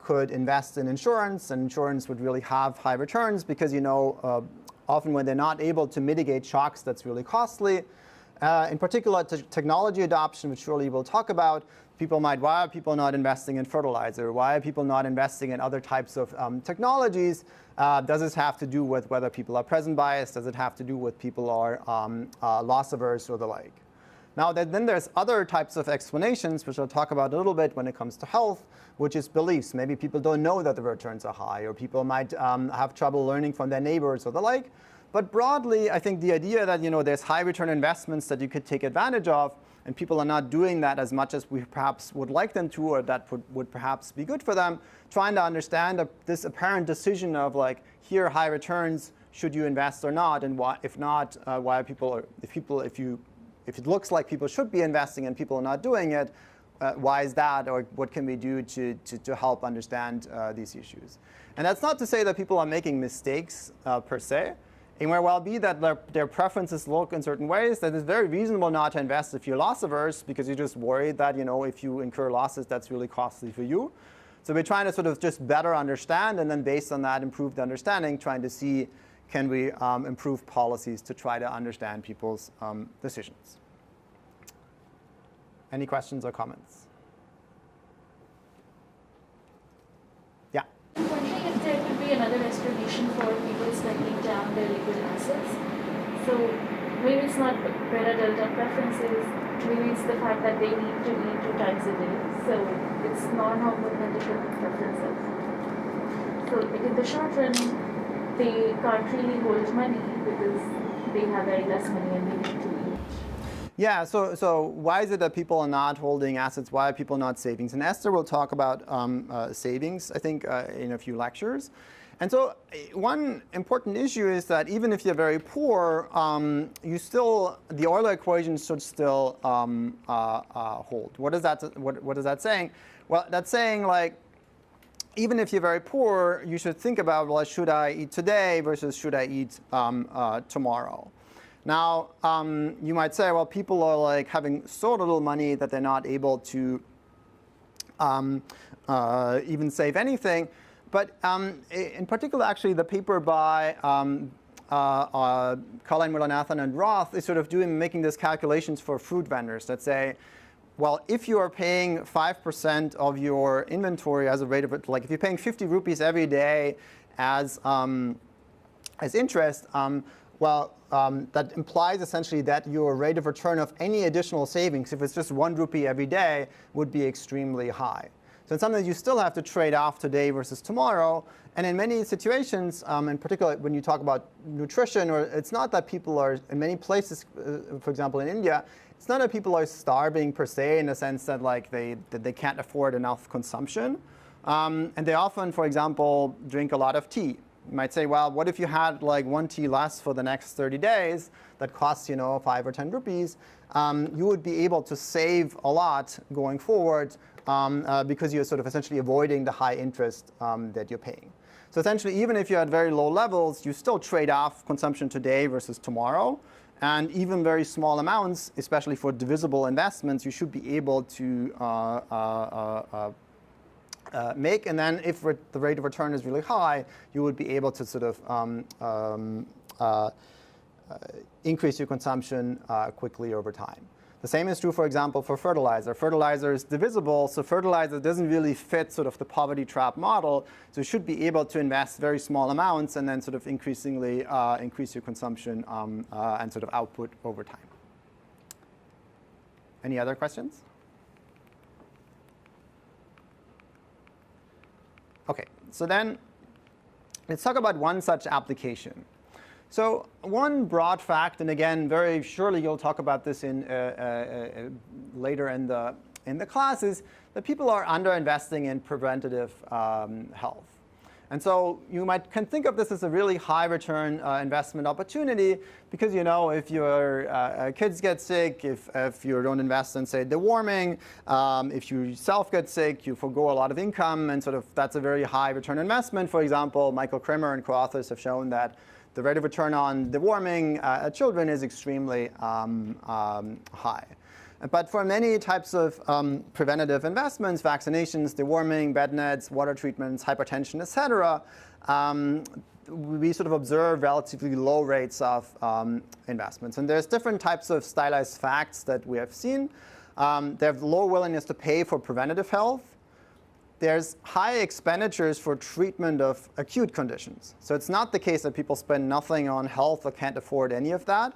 could invest in insurance, and insurance would really have high returns because, often when they're not able to mitigate shocks, that's really costly. In particular, technology adoption, which surely we'll talk about, why are people not investing in fertilizer? Why are people not investing in other types of technologies? Does this have to do with whether people are present biased? Does it have to do with people are loss averse or the like? Now, then there's other types of explanations, which I'll talk about a little bit when it comes to health, which is beliefs. Maybe people don't know that the returns are high, or people might have trouble learning from their neighbors or the like. But broadly, I think the idea that there's high return investments that you could take advantage of, and people are not doing that as much as we perhaps would like them to, or that would perhaps be good for them, trying to understand this apparent decision of like, here are high returns, should you invest or not, and why, if not, why are people, if it looks like people should be investing and people are not doing it, why is that, or what can we do to help understand these issues? And that's not to say that people are making mistakes per se. It may well be that their preferences look in certain ways, that it's very reasonable not to invest if you're loss averse, because you're just worried that if you incur losses, that's really costly for you. So we're trying to sort of just better understand, and then based on that improved understanding, trying to see, can we improve policies to try to understand people's decisions. Any questions or comments? Yeah? I'm wondering if there could be another explanation for people spending down their liquid assets. So maybe it's not beta delta preferences, maybe it's the fact that they need to eat 2 times a day. So it's non-hormonal preferences. So in the short run, they can't really hold money because they have very less money and they need to eat. Yeah, so why is it that people are not holding assets? Why are people not savings? And Esther will talk about savings, I think, in a few lectures. And so one important issue is that even if you're very poor, the Euler equation should still hold. What is that saying? Well, that's saying, like, even if you're very poor, you should think about, well, should I eat today versus should I eat tomorrow? Now, you might say, well, people are like having so little money that they're not able to even save anything. But in particular, actually, the paper by Carline Muller-Nathan and Roth is sort of making these calculations for fruit vendors that say, well, if you are paying 5% of your inventory as a rate of, like if you're paying 50 rupees every day as interest, that implies essentially that your rate of return of any additional savings, if it's just 1 rupee every day, would be extremely high. So it's something that you still have to trade off today versus tomorrow. And in many situations, in particular when you talk about nutrition, or it's not that people are, in many places, for example in India, it's not that people are starving per se in the sense that like they can't afford enough consumption. And they often, for example, drink a lot of tea. You might say, well, what if you had like 1 tea less for the next 30 days that costs, 5 or 10 rupees? You would be able to save a lot going forward because you're sort of essentially avoiding the high interest that you're paying. So essentially, even if you're at very low levels, you still trade off consumption today versus tomorrow. And even very small amounts, especially for divisible investments, you should be able to make. And then if the rate of return is really high, you would be able to sort of increase your consumption quickly over time. The same is true, for example, for fertilizer. Fertilizer is divisible, so fertilizer doesn't really fit sort of the poverty trap model. So you should be able to invest very small amounts and then sort of increasingly increase your consumption and sort of output over time. Any other questions? OK, so then let's talk about one such application. So one broad fact, and again, very surely you'll talk about this in later in the class, is that people are underinvesting in preventative health. And so you can think of this as a really high return investment opportunity because if your kids get sick, if you don't invest in, say, deworming, if you yourself get sick, you forgo a lot of income, and sort of that's a very high return investment. For example, Michael Kremer and co-authors have shown that the rate of return on deworming children is extremely high. But for many types of preventative investments, vaccinations, deworming, bed nets, water treatments, hypertension, et cetera, we sort of observe relatively low rates of investments. And there's different types of stylized facts that we have seen. They have low willingness to pay for preventative health. There's high expenditures for treatment of acute conditions. So it's not the case that people spend nothing on health or can't afford any of that.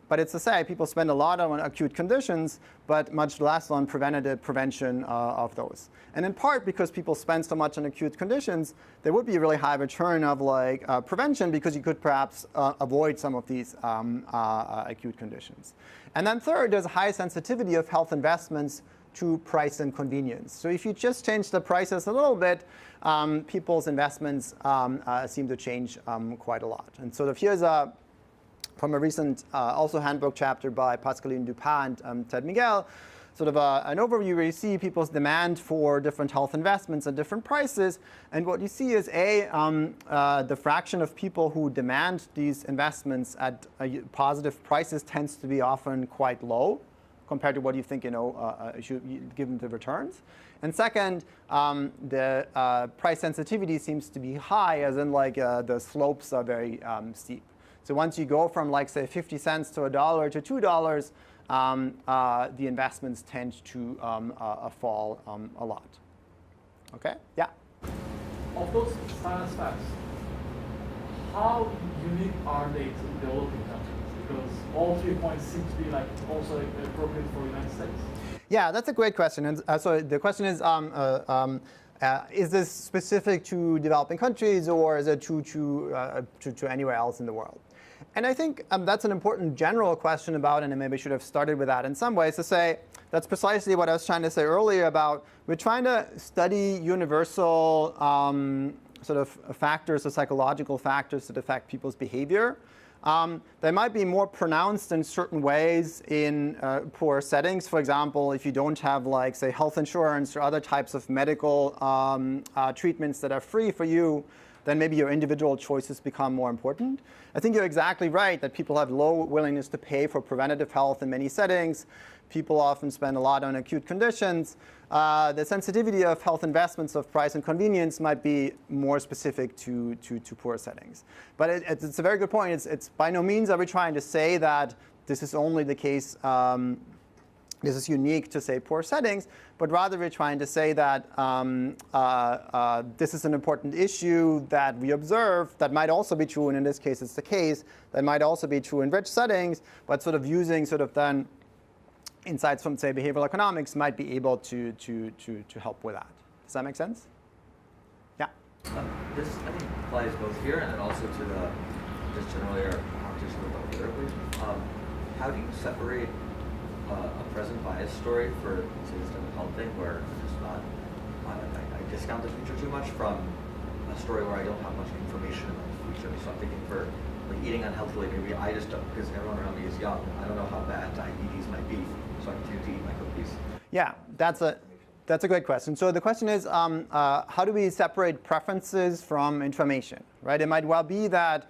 But it's to say people spend a lot on acute conditions, but much less on prevention of those. And in part because people spend so much on acute conditions, there would be a really high return of like prevention because you could perhaps avoid some of these acute conditions. And then third, there's a high sensitivity of health investments to price and convenience. So if you just change the prices a little bit, people's investments seem to change quite a lot. And sort of here's from a recent also handbook chapter by Pascaline Dupin and Ted Miguel, sort of an overview where you see people's demand for different health investments at different prices. And what you see is the fraction of people who demand these investments at positive prices tends to be often quite low compared to what you think should given the returns. And second, the price sensitivity seems to be high, as in like the slopes are very steep. So once you go from like say 50 cents to $1 to $2, the investments tend to fall a lot. Okay? Yeah. Of those stylized facts, how unique are they to developing countries? Because all 3 points seem to be like also appropriate for the United States. Yeah, that's a great question. And so the question is this specific to developing countries, or is it to anywhere else in the world? And I think that's an important general question about, and I maybe should have started with that in some ways, to say that's precisely what I was trying to say earlier about we're trying to study universal sort of factors or psychological factors that affect people's behavior. They might be more pronounced in certain ways in poor settings. For example, if you don't have, like, say, health insurance or other types of medical treatments that are free for you, then maybe your individual choices become more important. I think you're exactly right that people have low willingness to pay for preventative health in many settings. People often spend a lot on acute conditions. The sensitivity of health investments of price and convenience might be more specific to poor settings. But it's a very good point. It's by no means are we trying to say that this is only the case, this is unique to, say, poor settings, but rather we're trying to say that this is an important issue that we observe that might also be true, and in this case it's the case, that might also be true in rich settings, but sort of using sort of then insights from, say, behavioral economics might be able to help with that. Does that make sense? Yeah? This, I think, applies both here and then also to the, just generally our conversation about the other. How do you separate a present bias story for, say, this type of health thing where I'm just not, I discount the future too much from a story where I don't have much information about the future. So I'm thinking for like eating unhealthily, maybe I just don't, because everyone around me is young. I don't know how bad diabetes might be, so I continue to eat my cookies. Yeah, that's a great question. So the question is, how do we separate preferences from information, right? It might well be that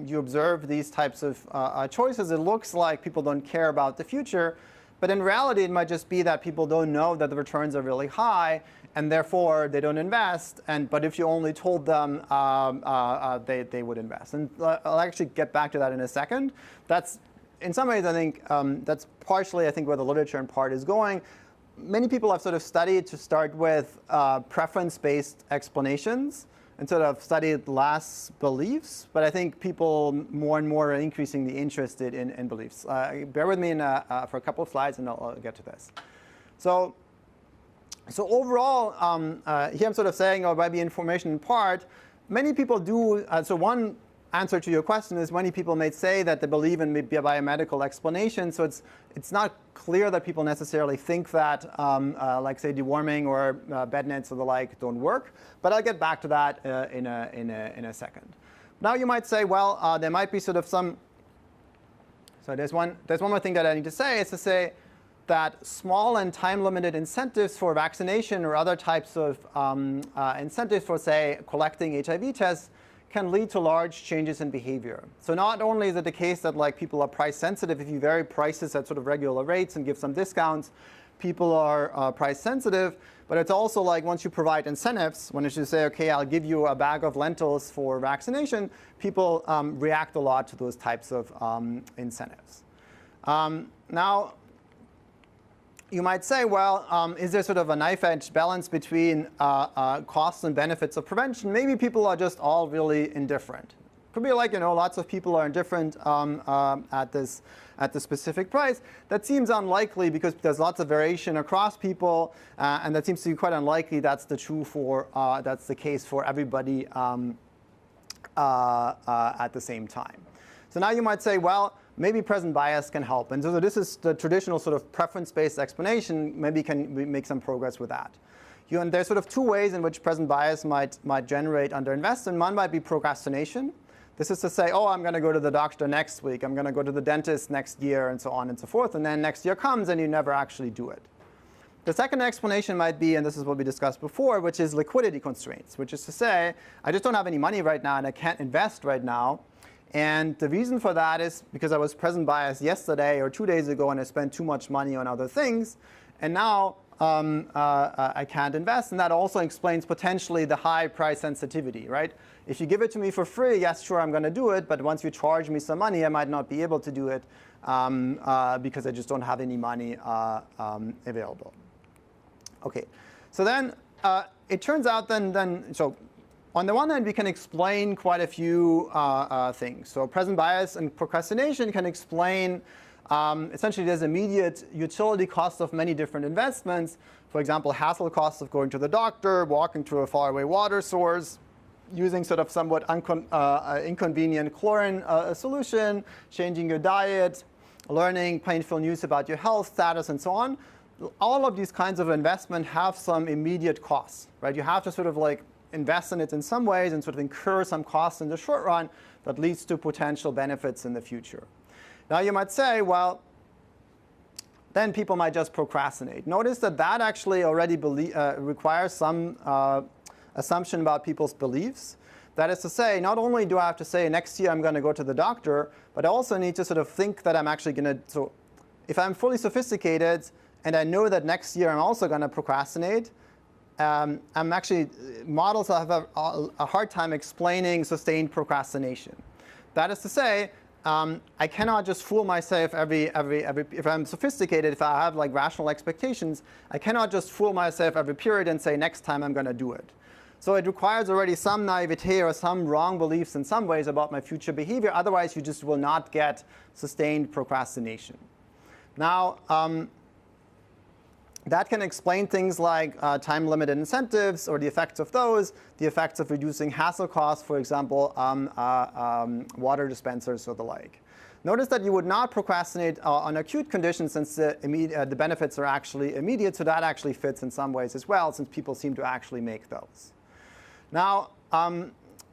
you observe these types of choices. It looks like people don't care about the future, but in reality, it might just be that people don't know that the returns are really high, and therefore they don't invest. But if you only told them, they would invest. And I'll actually get back to that in a second. That's, in some ways, I think that's partially, I think, where the literature in part is going. Many people have sort of studied to start with preference-based explanations and sort of studied less beliefs. But I think people more and more are increasingly interested in beliefs. Bear with me for a couple of slides, and I'll get to this. So overall, here I'm sort of saying, or by the information in part, many people do. So one answer to your question is many people may say that they believe in maybe a biomedical explanation. So it's not clear that people necessarily think that, like, say, deworming or bed nets or the like don't work. But I'll get back to that in a second. Now you might say, well, there might be sort of some. So there's one more thing that I need to say is to say that small and time-limited incentives for vaccination or other types of incentives for, say, collecting HIV tests can lead to large changes in behavior. So not only is it the case that like people are price sensitive, if you vary prices at sort of regular rates and give some discounts, people are price sensitive, but it's also like once you provide incentives, when you say, okay, I'll give you a bag of lentils for vaccination, people react a lot to those types of incentives. Now, you might say, well, is there sort of a knife-edge balance between costs and benefits of prevention? Maybe people are just all really indifferent. Could be like, lots of people are indifferent at the specific price. That seems unlikely because there's lots of variation across people, and that seems to be quite unlikely that's the case for everybody at the same time. So now you might say, well, maybe present bias can help. And so this is the traditional sort of preference-based explanation. Maybe we make some progress with that. And there's sort of two ways in which present bias might generate underinvestment. One might be procrastination. This is to say, oh, I'm going to go to the doctor next week. I'm going to go to the dentist next year, and so on and so forth. And then next year comes, and you never actually do it. The second explanation might be, and this is what we discussed before, which is liquidity constraints, which is to say, I just don't have any money right now, and I can't invest right now. And the reason for that is because I was present biased yesterday or 2 days ago and I spent too much money on other things. And now I can't invest. And that also explains potentially the high price sensitivity, right? If you give it to me for free, yes, sure, I'm going to do it. But once you charge me some money, I might not be able to do it because I just don't have any money available. OK, so then it turns out so on the one hand, we can explain quite a few things. So present bias and procrastination can explain essentially there's immediate utility cost of many different investments. For example, hassle costs of going to the doctor, walking to a faraway water source, using sort of somewhat inconvenient chlorine solution, changing your diet, learning painful news about your health status, and so on. All of these kinds of investment have some immediate costs, right? You have to sort of like invest in it in some ways and sort of incur some costs in the short run that leads to potential benefits in the future. Now you might say, well, then people might just procrastinate. Notice that actually already requires some assumption about people's beliefs. That is to say, not only do I have to say next year I'm going to go to the doctor, but I also need to sort of think that I'm actually going to, so if I'm fully sophisticated and I know that next year I'm also going to procrastinate, models have a hard time explaining sustained procrastination. That is to say, I cannot just fool myself if I'm sophisticated, if I have like rational expectations, I cannot just fool myself every period and say next time I'm going to do it. So it requires already some naivete or some wrong beliefs in some ways about my future behavior. Otherwise, you just will not get sustained procrastination. Now, that can explain things like time-limited incentives or the effects of those, the effects of reducing hassle costs, for example, water dispensers or the like. Notice that you would not procrastinate on acute conditions since the benefits are actually immediate, so that actually fits in some ways as well, since people seem to actually make those. Now,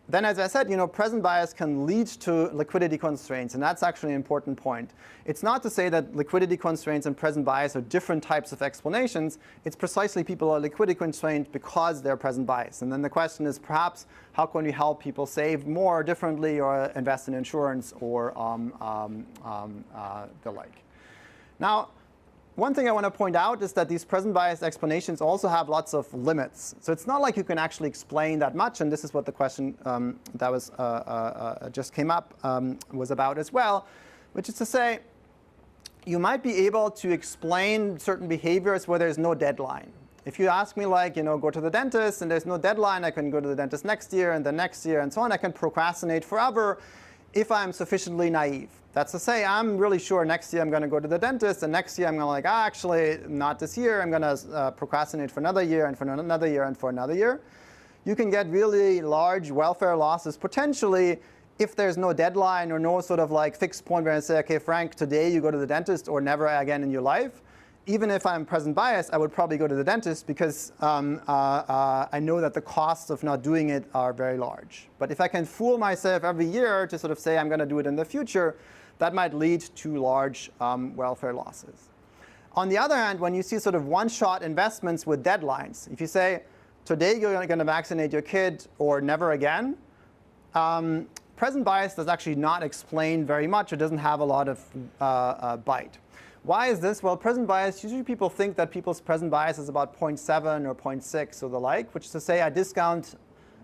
then as I said, present bias can lead to liquidity constraints, and that's actually an important point. It's not to say that liquidity constraints and present bias are different types of explanations. It's precisely people are liquidity constrained because they're present bias. And then the question is perhaps how can we help people save more differently or invest in insurance or the like. Now, one thing I want to point out is that these present bias explanations also have lots of limits. So it's not like you can actually explain that much, and this is what the question that was just came up was about as well, which is to say, you might be able to explain certain behaviors where there's no deadline. If you ask me like, go to the dentist and there's no deadline, I can go to the dentist next year and the next year and so on. I can procrastinate forever if I'm sufficiently naive. That's to say, I'm really sure next year I'm going to go to the dentist, and next year I'm going to like, actually, not this year. I'm going to procrastinate for another year and for another year and for another year. You can get really large welfare losses potentially if there's no deadline or no sort of like fixed point where I say, okay, Frank, today you go to the dentist or never again in your life. Even if I'm present bias, I would probably go to the dentist because I know that the costs of not doing it are very large. But if I can fool myself every year to sort of say I'm going to do it in the future, that might lead to large welfare losses. On the other hand, when you see sort of one-shot investments with deadlines, if you say, today you're going to vaccinate your kid or never again, present bias does actually not explain very much. It doesn't have a lot of bite. Why is this? Well, present bias, usually people think that people's present bias is about 0.7 or 0.6 or the like, which is to say I discount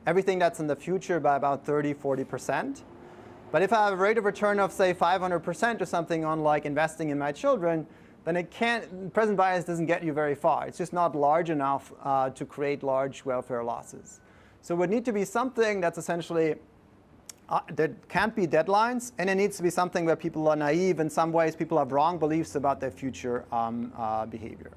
everything that's in the future by about 30, 40%. But if I have a rate of return of, say, 500% or something on like investing in my children, then present bias doesn't get you very far. It's just not large enough to create large welfare losses. So it would need to be something that's essentially, there can't be deadlines, and it needs to be something where people are naive. In some ways, people have wrong beliefs about their future behavior.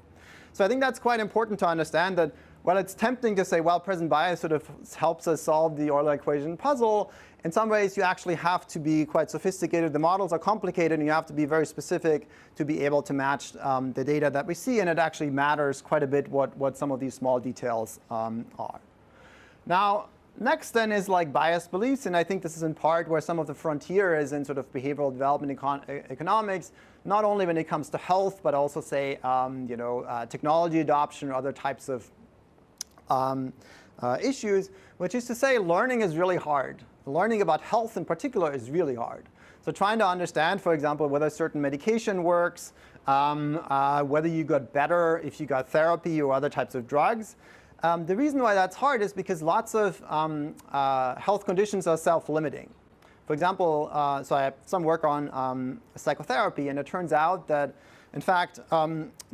So I think that's quite important to understand that, well, it's tempting to say, well, present bias sort of helps us solve the Euler equation puzzle. In some ways, you actually have to be quite sophisticated. The models are complicated, and you have to be very specific to be able to match the data that we see. And it actually matters quite a bit what some of these small details are. Now, next then is like biased beliefs. And I think this is in part where some of the frontier is in sort of behavioral development economics, not only when it comes to health, but also, say, technology adoption or other types of issues, which is to say learning is really hard. Learning about health in particular is really hard. So trying to understand, for example, whether certain medication works, whether you got better if you got therapy or other types of drugs. The reason why that's hard is because lots of health conditions are self-limiting. For example, so I have some work on psychotherapy, and it turns out that, in fact,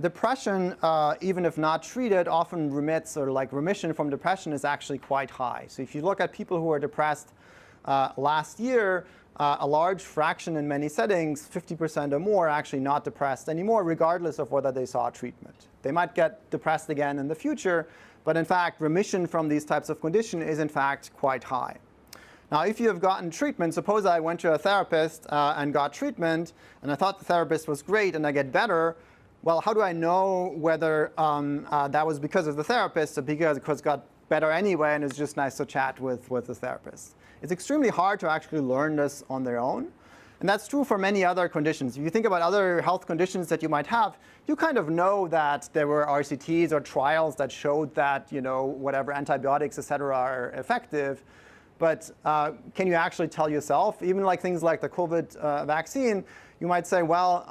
depression, even if not treated, often remits, or like remission from depression is actually quite high. So if you look at people who are depressed last year, a large fraction in many settings, 50% or more, are actually not depressed anymore, regardless of whether they saw treatment. They might get depressed again in the future, but in fact, remission from these types of condition is in fact quite high. Now, if you have gotten treatment, suppose I went to a therapist and got treatment, and I thought the therapist was great and I get better, well, how do I know whether that was because of the therapist or because it got better anyway and it's just nice to chat with the therapist? It's extremely hard to actually learn this on their own. And that's true for many other conditions. If you think about other health conditions that you might have, you kind of know that there were RCTs or trials that showed that, whatever antibiotics, et cetera, are effective. But can you actually tell yourself? Even like things like the COVID vaccine, you might say, well,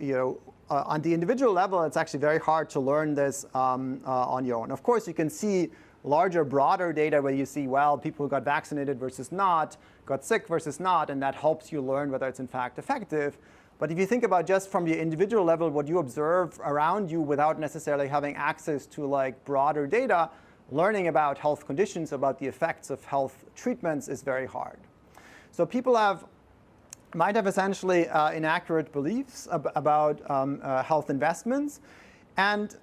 you know, on the individual level, it's actually very hard to learn this on your own. Of course, you can see larger, broader data where you see, well, people who got vaccinated versus not, got sick versus not, and that helps you learn whether it's in fact effective. But if you think about just from your individual level, what you observe around you without necessarily having access to like broader data, learning about health conditions, about the effects of health treatments is very hard. So people might have essentially inaccurate beliefs about health investments. And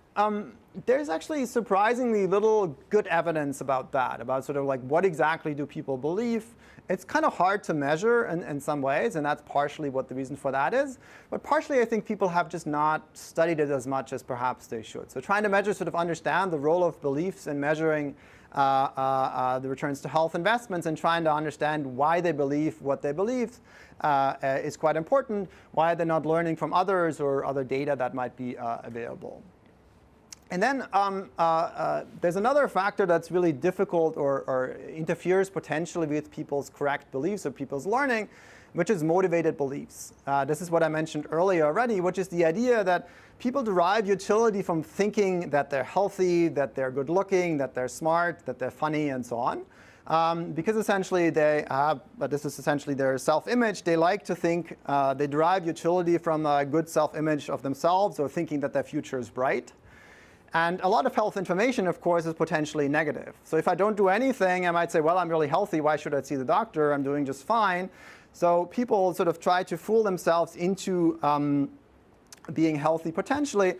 there's actually surprisingly little good evidence about that, about sort of like what exactly do people believe. It's kind of hard to measure in some ways, and that's partially what the reason for that is. But partially, I think people have just not studied it as much as perhaps they should. So trying to measure, sort of understand the role of beliefs in measuring the returns to health investments and trying to understand why they believe what they believe is quite important, why they're not learning from others or other data that might be available. And then there's another factor that's really difficult or interferes potentially with people's correct beliefs or people's learning, which is motivated beliefs. This is what I mentioned earlier already, which is the idea that people derive utility from thinking that they're healthy, that they're good looking, that they're smart, that they're funny, and so on. Because essentially but this is essentially their self-image. They like to think, they derive utility from a good self-image of themselves or thinking that their future is bright. And a lot of health information, of course, is potentially negative. So if I don't do anything, I might say, well, I'm really healthy. Why should I see the doctor? I'm doing just fine. So people sort of try to fool themselves into being healthy potentially.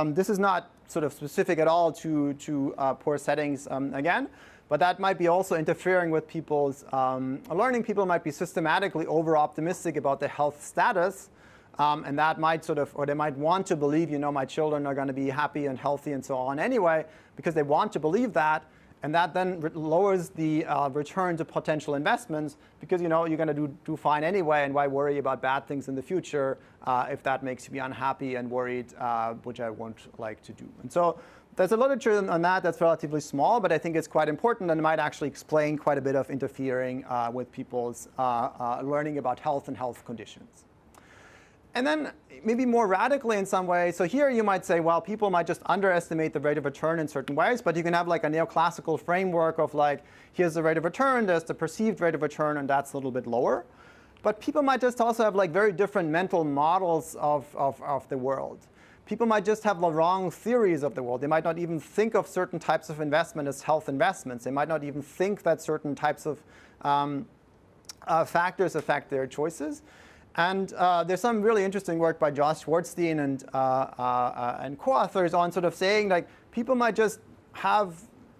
This is not sort of specific at all to poor settings again. But that might be also interfering with people's learning. People might be systematically over-optimistic about their health status. And that might sort of, or they might want to believe, you know, my children are going to be happy and healthy and so on anyway, because they want to believe that. And that then lowers the return to potential investments because, you know, you're going to do fine anyway. And why worry about bad things in the future if that makes you be unhappy and worried, which I won't like to do. And so there's a literature on that that's relatively small, but I think it's quite important and it might actually explain quite a bit of interfering with people's learning about health and health conditions. And then maybe more radically in some ways, so here you might say, well, people might just underestimate the rate of return in certain ways, but you can have like a neoclassical framework of like, here's the rate of return, there's the perceived rate of return, and that's a little bit lower. But people might just also have like very different mental models of the world. People might just have the wrong theories of the world. They might not even think of certain types of investment as health investments. They might not even think that certain types of factors affect their choices. And there's some really interesting work by Josh Schwartzstein and co-authors on sort of saying like people might just have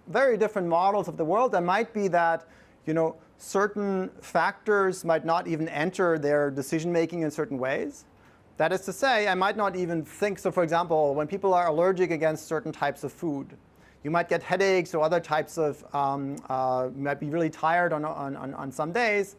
very different models of the world. There might be that, you know, certain factors might not even enter their decision making in certain ways. That is to say, I might not even think. So, for example, when people are allergic against certain types of food, you might get headaches or other types of. You might be really tired on some days.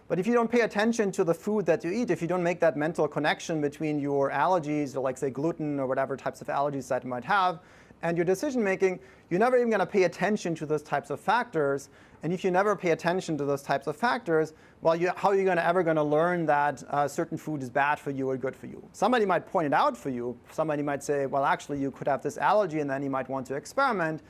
But if you don't pay attention to the food that you eat, if you don't make that mental connection between your allergies, or like say gluten or whatever types of allergies that you might have, and your decision making, you're never even going to pay attention to those types of factors. And if you never pay attention to those types of factors, well, how are you ever going to learn that certain food is bad for you or good for you? Somebody might point it out for you. Somebody might say, well, actually, you could have this allergy, and then you might want to experiment.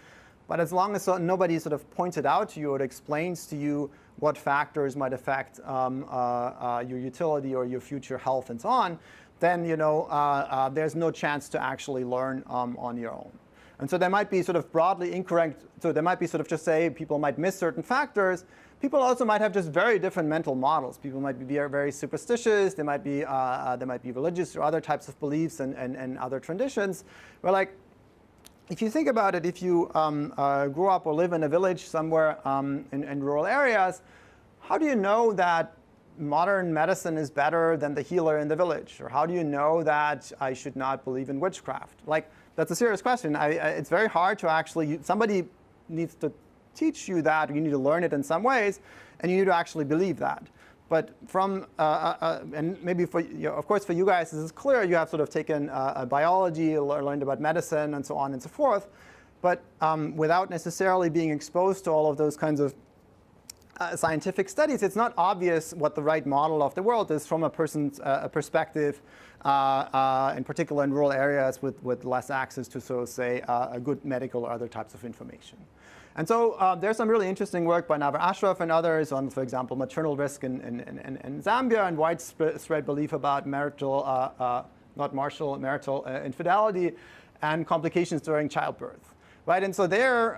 But as long as nobody sort of points it out to you or explains to you what factors might affect your utility or your future health and so on, then there's no chance to actually learn on your own. And so there might be sort of broadly incorrect, so there might be sort of just say people might miss certain factors. People also might have just very different mental models. People might be very superstitious. They might be religious or other types of beliefs and other traditions. Where like, if you think about it, if you grew up or live in a village somewhere in rural areas, how do you know that modern medicine is better than the healer in the village? Or how do you know that I should not believe in witchcraft? Like, that's a serious question. It's very hard to actually, somebody needs to teach you that, or you need to learn it in some ways, and you need to actually believe that. But from, and maybe for, of course for you guys this is clear, you have sort of taken biology, learned about medicine and so on and so forth, but without necessarily being exposed to all of those kinds of scientific studies, it's not obvious what the right model of the world is from a person's perspective, in particular in rural areas with less access to, so say, a good medical or other types of information. And so there's some really interesting work by Navar Ashraf and others on, for example, maternal risk in Zambia and widespread belief about marital infidelity and complications during childbirth. Right? And so there,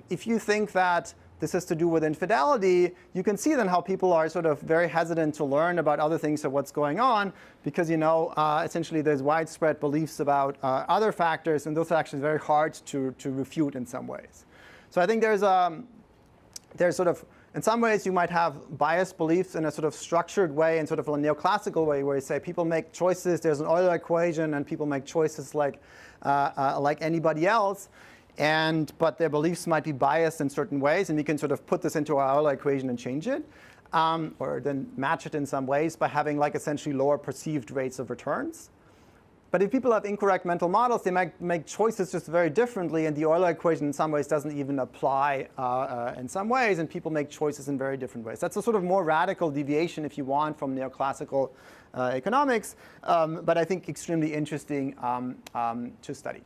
if you think that this has to do with infidelity, you can see then how people are sort of very hesitant to learn about other things of what's going on because, essentially there's widespread beliefs about other factors, and those are actually very hard to refute in some ways. So I think there's sort of, in some ways you might have biased beliefs in a sort of structured way, in sort of a neoclassical way, where you say people make choices, there's an Euler equation, and people make choices like anybody else. But their beliefs might be biased in certain ways, and we can sort of put this into our Euler equation and change it, or then match it in some ways by having like essentially lower perceived rates of returns. But if people have incorrect mental models, they might make choices just very differently, and the Euler equation in some ways doesn't even apply in some ways, and people make choices in very different ways. That's a sort of more radical deviation, if you want, from neoclassical economics, but I think extremely interesting to study.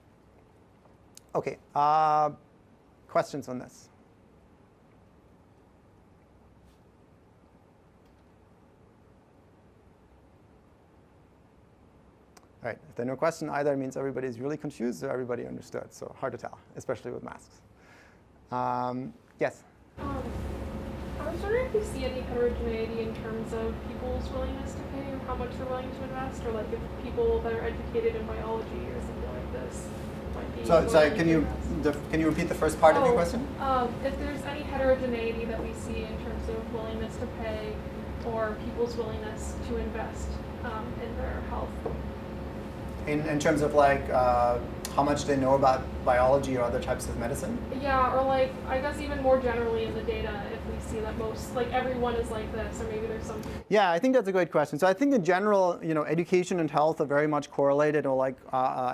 Okay, questions on this? All right, if there are no questions, either means everybody's really confused or everybody understood. So hard to tell, especially with masks. Yes? I was wondering if you see any heterogeneity in terms of people's willingness to pay or how much they're willing to invest, or like if people that are educated in biology or something like this might be. So sorry, can you repeat the first part of your question? If there's any heterogeneity that we see in terms of willingness to pay or people's willingness to invest in their health. In terms of like how much they know about biology or other types of medicine? Yeah, or like I guess even more generally in the data, if we see that most, like everyone is like this, or maybe there's some. Yeah, I think that's a great question. So I think in general, education and health are very much correlated, or like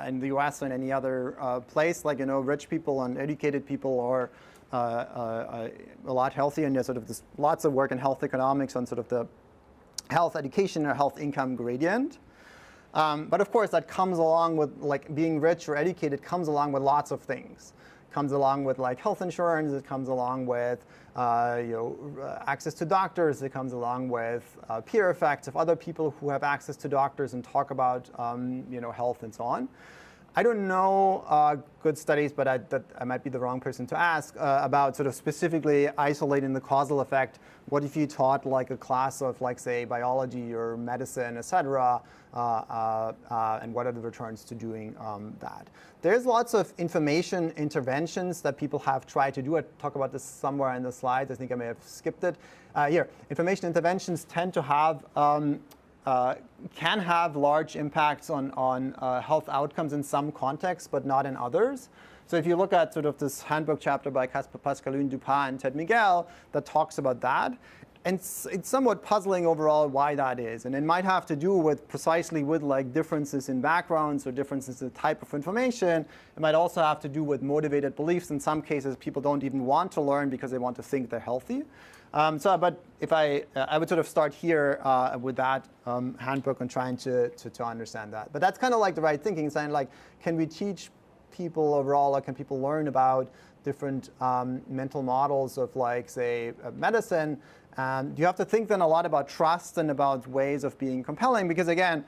in the U.S. or in any other place, like rich people and educated people are a lot healthier, and there's sort of lots of work in health economics on sort of the health education or health income gradient. But of course, that comes along with, like, being rich or educated comes along with lots of things. It comes along with, like, health insurance. It comes along with, access to doctors. It comes along with peer effects of other people who have access to doctors and talk about, health and so on. I don't know good studies, but I might be the wrong person to ask about sort of specifically isolating the causal effect. What if you taught like a class of, like, say, biology or medicine, et cetera, and what are the returns to doing that? There's lots of information interventions that people have tried to do. I talk about this somewhere in the slides. I think I may have skipped it. Here, information interventions tend to have can have large impacts on health outcomes in some contexts, but not in others. So if you look at sort of this handbook chapter by Pascaline Dupin and Ted Miguel that talks about that, and it's somewhat puzzling overall why that is. And it might have to do with precisely with like differences in backgrounds or differences in the type of information. It might also have to do with motivated beliefs. In some cases, people don't even want to learn because they want to think they're healthy. But if I would sort of start here with that handbook and trying to understand that. But that's kind of like the right thinking, saying like, can we teach people overall, or can people learn about different mental models of, like, say, medicine? You have to think then a lot about trust and about ways of being compelling, because again,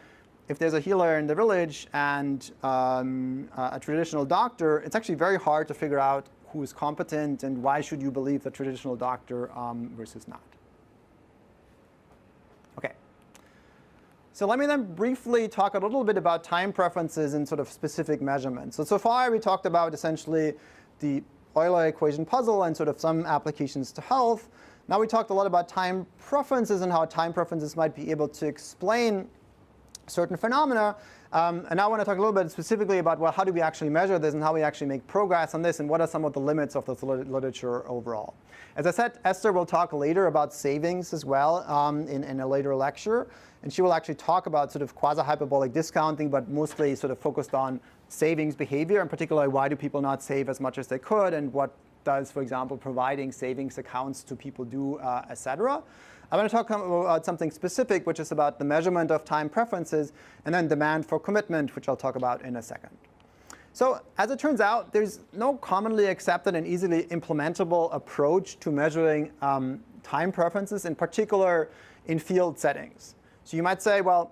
if there's a healer in the village and a traditional doctor, it's actually very hard to figure out who is competent and why should you believe the traditional doctor versus not. Okay. So let me then briefly talk a little bit about time preferences and sort of specific measurements. So far we talked about essentially the Euler equation puzzle and sort of some applications to health. Now we talked a lot about time preferences and how time preferences might be able to explain certain phenomena. And now I want to talk a little bit specifically about, well, how do we actually measure this and how we actually make progress on this, and what are some of the limits of this literature overall. As I said, Esther will talk later about savings as well in a later lecture. And she will actually talk about sort of quasi-hyperbolic discounting, but mostly sort of focused on savings behavior, in particular, why do people not save as much as they could, and what does, for example, providing savings accounts to people do, etc. I'm going to talk about something specific, which is about the measurement of time preferences, and then demand for commitment, which I'll talk about in a second. So as it turns out, there's no commonly accepted and easily implementable approach to measuring time preferences, in particular in field settings. So you might say, well,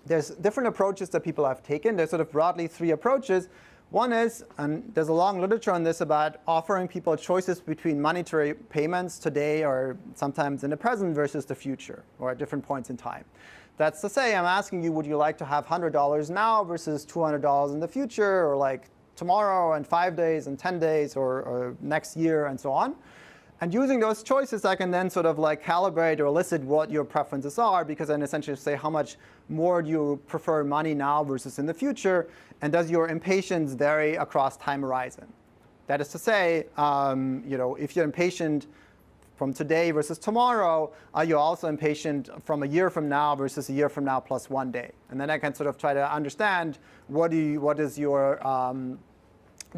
there's different approaches that people have taken. There's sort of broadly 3 approaches. One is, and there's a long literature on this, about offering people choices between monetary payments today or sometimes in the present versus the future, or at different points in time. That's to say, I'm asking you, would you like to have $100 now versus $200 in the future, or like tomorrow and 5 days and 10 days, or next year and so on. And using those choices, I can then sort of like calibrate or elicit what your preferences are, because I can essentially say how much more do you prefer money now versus in the future, and does your impatience vary across time horizon? That is to say, if you're impatient from today versus tomorrow, are you also impatient from a year from now versus a year from now plus 1 day? And then I can sort of try to understand what does your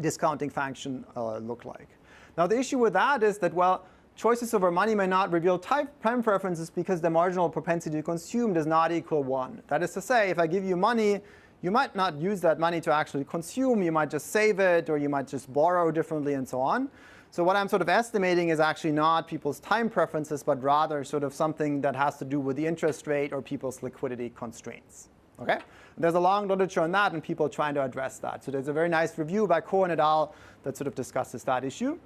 discounting function look like. Now, the issue with that is that, well, choices over money may not reveal time preferences because the marginal propensity to consume does not equal 1. That is to say, if I give you money, you might not use that money to actually consume. You might just save it, or you might just borrow differently, and so on. So what I'm sort of estimating is actually not people's time preferences, but rather sort of something that has to do with the interest rate or people's liquidity constraints. Okay? And there's a long literature on that and people trying to address that. So there's a very nice review by Cohen et al. That sort of discusses that issue.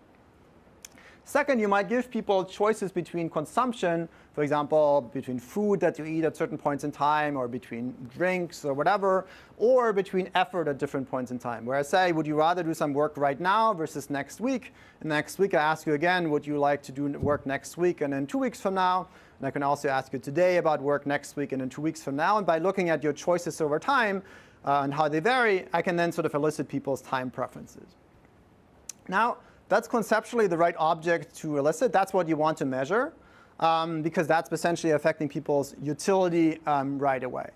Second, you might give people choices between consumption, for example, between food that you eat at certain points in time, or between drinks or whatever, or between effort at different points in time. Where I say, would you rather do some work right now versus next week? And next week I ask you again, would you like to do work next week and then 2 weeks from now? And I can also ask you today about work next week and then 2 weeks from now. And by looking at your choices over time and how they vary, I can then sort of elicit people's time preferences. Now, that's conceptually the right object to elicit. That's what you want to measure, because that's essentially affecting people's utility right away.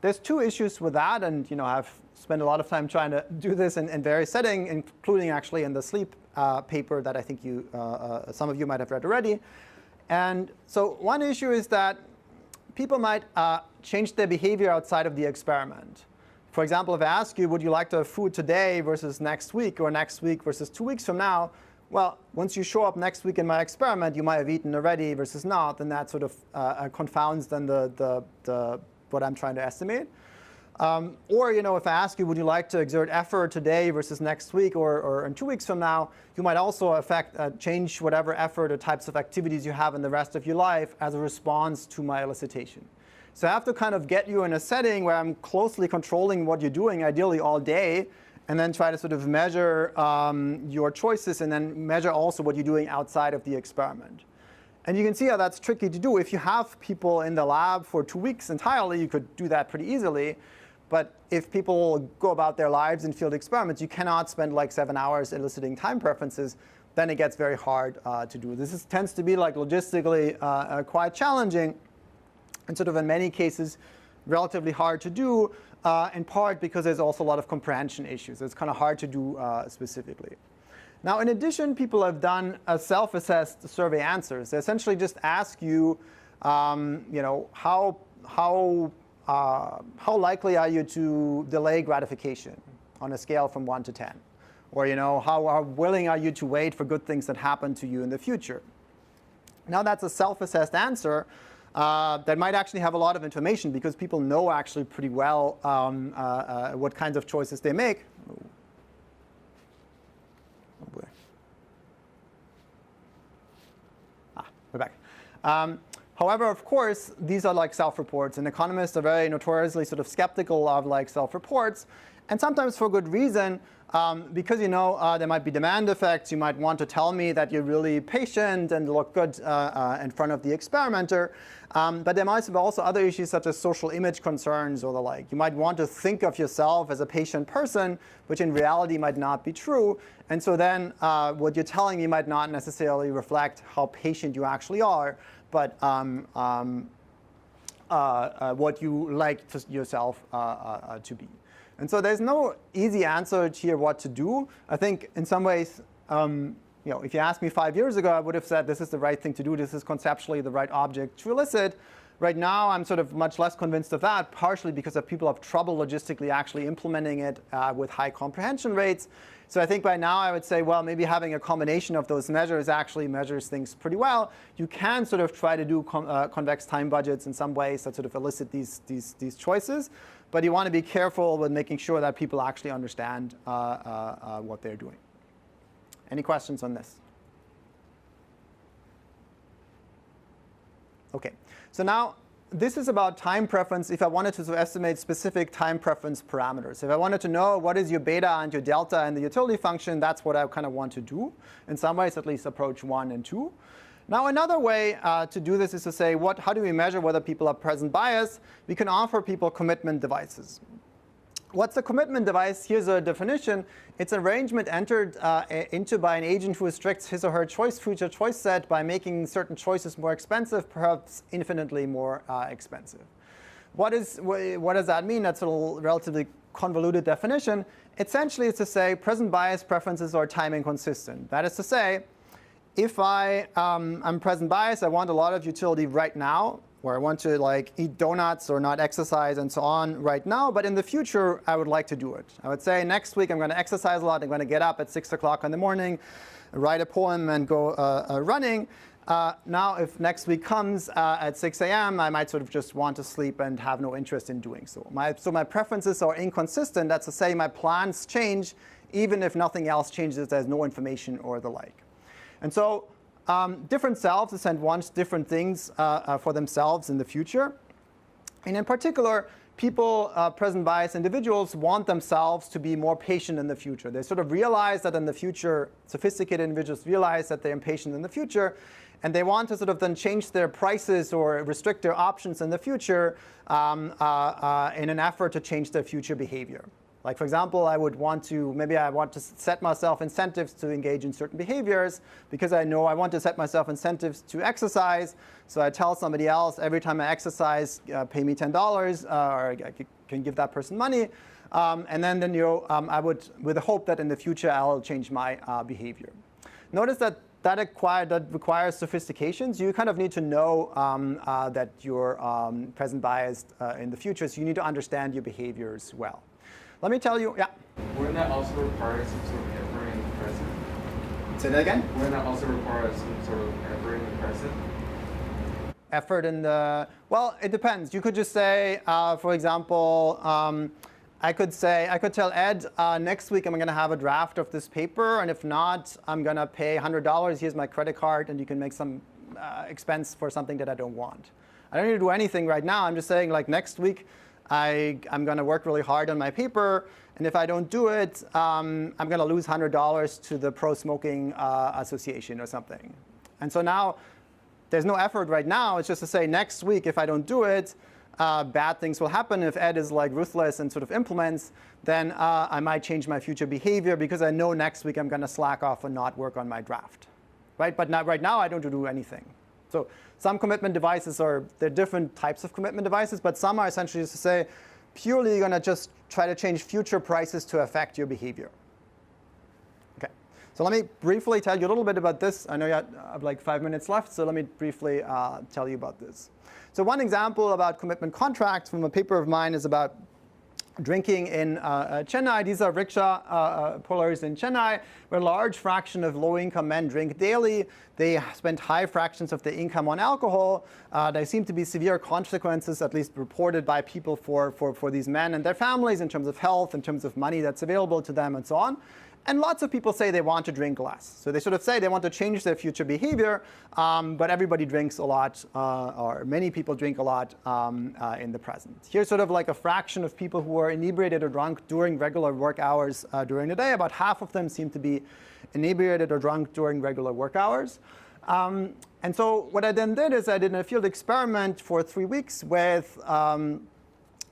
There's 2 issues with that, and I've spent a lot of time trying to do this in various settings, including actually in the sleep paper that I think some of you might have read already. And so one issue is that people might change their behavior outside of the experiment. For example, if I ask you, would you like to have food today versus next week, or next week versus 2 weeks from now? Well, once you show up next week in my experiment, you might have eaten already versus not, and that sort of confounds then what I'm trying to estimate. Or if I ask you, would you like to exert effort today versus next week, or in 2 weeks from now, you might also change whatever effort or types of activities you have in the rest of your life as a response to my elicitation. So I have to kind of get you in a setting where I'm closely controlling what you're doing, ideally all day, and then try to sort of measure your choices, and then measure also what you're doing outside of the experiment. And you can see how that's tricky to do. If you have people in the lab for 2 weeks entirely, you could do that pretty easily. But if people go about their lives in field experiments, you cannot spend like 7 hours eliciting time preferences. Then it gets very hard to do. This tends to be like logistically quite challenging, and sort of in many cases relatively hard to do, in part because there's also a lot of comprehension issues. It's kind of hard to do specifically. Now, in addition, people have done self-assessed survey answers. They essentially just ask you, how likely are you to delay gratification on a scale from 1 to 10? Or how willing are you to wait for good things that happen to you in the future? Now, that's a self-assessed answer that might actually have a lot of information, because people know actually pretty well what kinds of choices they make. Oh boy. We're back. However, of course, these are like self-reports, and economists are very notoriously sort of skeptical of like self-reports, and sometimes for good reason. Because there might be demand effects. You might want to tell me that you're really patient and look good in front of the experimenter. But there might be also other issues such as social image concerns or the like. You might want to think of yourself as a patient person, which in reality might not be true. And so then what you're telling me might not necessarily reflect how patient you actually are, but what you like yourself to be. And so there's no easy answer here what to do. I think in some ways if you asked me 5 years ago, I would have said this is the right thing to do. This is conceptually the right object to elicit. Right now, I'm sort of much less convinced of that, partially because people have trouble logistically actually implementing it with high comprehension rates. So I think by now I would say, well, maybe having a combination of those measures actually measures things pretty well. You can sort of try to do convex time budgets in some ways that sort of elicit these choices. But you want to be careful with making sure that people actually understand what they're doing. Any questions on this? OK. So now this is about time preference if I wanted to sort of estimate specific time preference parameters. If I wanted to know what is your beta and your delta and the utility function, that's what I kind of want to do. In some ways, at least approach 1 and 2. Now, another way to do this is to say, how do we measure whether people are present bias? We can offer people commitment devices. What's a commitment device? Here's a definition. It's an arrangement entered into by an agent who restricts his or her future choice set by making certain choices more expensive, perhaps infinitely more expensive. What does that mean? That's a relatively convoluted definition. Essentially, it's to say present bias preferences are time inconsistent. That is to say, if I'm present bias, I want a lot of utility right now, where I want to eat donuts or not exercise and so on right now, but in the future, I would like to do it. I would say next week I'm going to exercise a lot. I'm going to get up at 6 o'clock in the morning, write a poem, and go running. Now, if next week comes at 6 a.m., I might sort of just want to sleep and have no interest in doing so. So my preferences are inconsistent. That's to say my plans change even if nothing else changes. There's no information or the like. And so different selves want different things for themselves in the future. And in particular, people, present bias individuals, want themselves to be more patient in the future. They sort of realize that in the future, sophisticated individuals realize that they're impatient in the future. And they want to sort of then change their prices or restrict their options in the future in an effort to change their future behavior. Like, for example, maybe I want to set myself incentives to engage in certain behaviors because I know I want to set myself incentives to exercise. So I tell somebody else every time I exercise, pay me $10, or I can give that person money. And then I would, with the hope that in the future I'll change my behavior. Notice that requires sophistication. So you kind of need to know that you're present biased in the future. So you need to understand your behaviors well. Let me tell you, yeah. Wouldn't that also require some sort of effort in the present? Say that again? Wouldn't that also require some sort of effort in the present? Effort in the, well, it depends. You could just say, for example, I could tell Ed, next week I'm going to have a draft of this paper, and if not, I'm going to pay $100. Here's my credit card, and you can make some expense for something that I don't want. I don't need to do anything right now. I'm just saying, like, next week, I'm going to work really hard on my paper, and if I don't do it, I'm going to lose $100 to the pro-smoking association or something. And so now there's no effort right now. It's just to say next week, if I don't do it, bad things will happen. If Ed is ruthless and sort of implements, then I might change my future behavior because I know next week I'm going to slack off and not work on my draft. Right? But right now, I don't do anything. So some commitment devices there are different types of commitment devices, but some are essentially just to say, purely you're going to just try to change future prices to affect your behavior. OK. So let me briefly tell you a little bit about this. I know you have like 5 minutes left, so let me briefly tell you about this. So one example about commitment contracts from a paper of mine is about drinking in Chennai. These are rickshaw pullers in Chennai, where a large fraction of low-income men drink daily. They spend high fractions of their income on alcohol. There seem to be severe consequences, at least reported by people for these men and their families in terms of health, in terms of money that's available to them, and so on. And lots of people say they want to drink less. So they sort of say they want to change their future behavior, but everybody drinks a lot, or many people drink a lot in the present. Here's sort of like a fraction of people who are inebriated or drunk during regular work hours during the day. About half of them seem to be inebriated or drunk during regular work hours. And so what I then did is I did a field experiment for 3 weeks with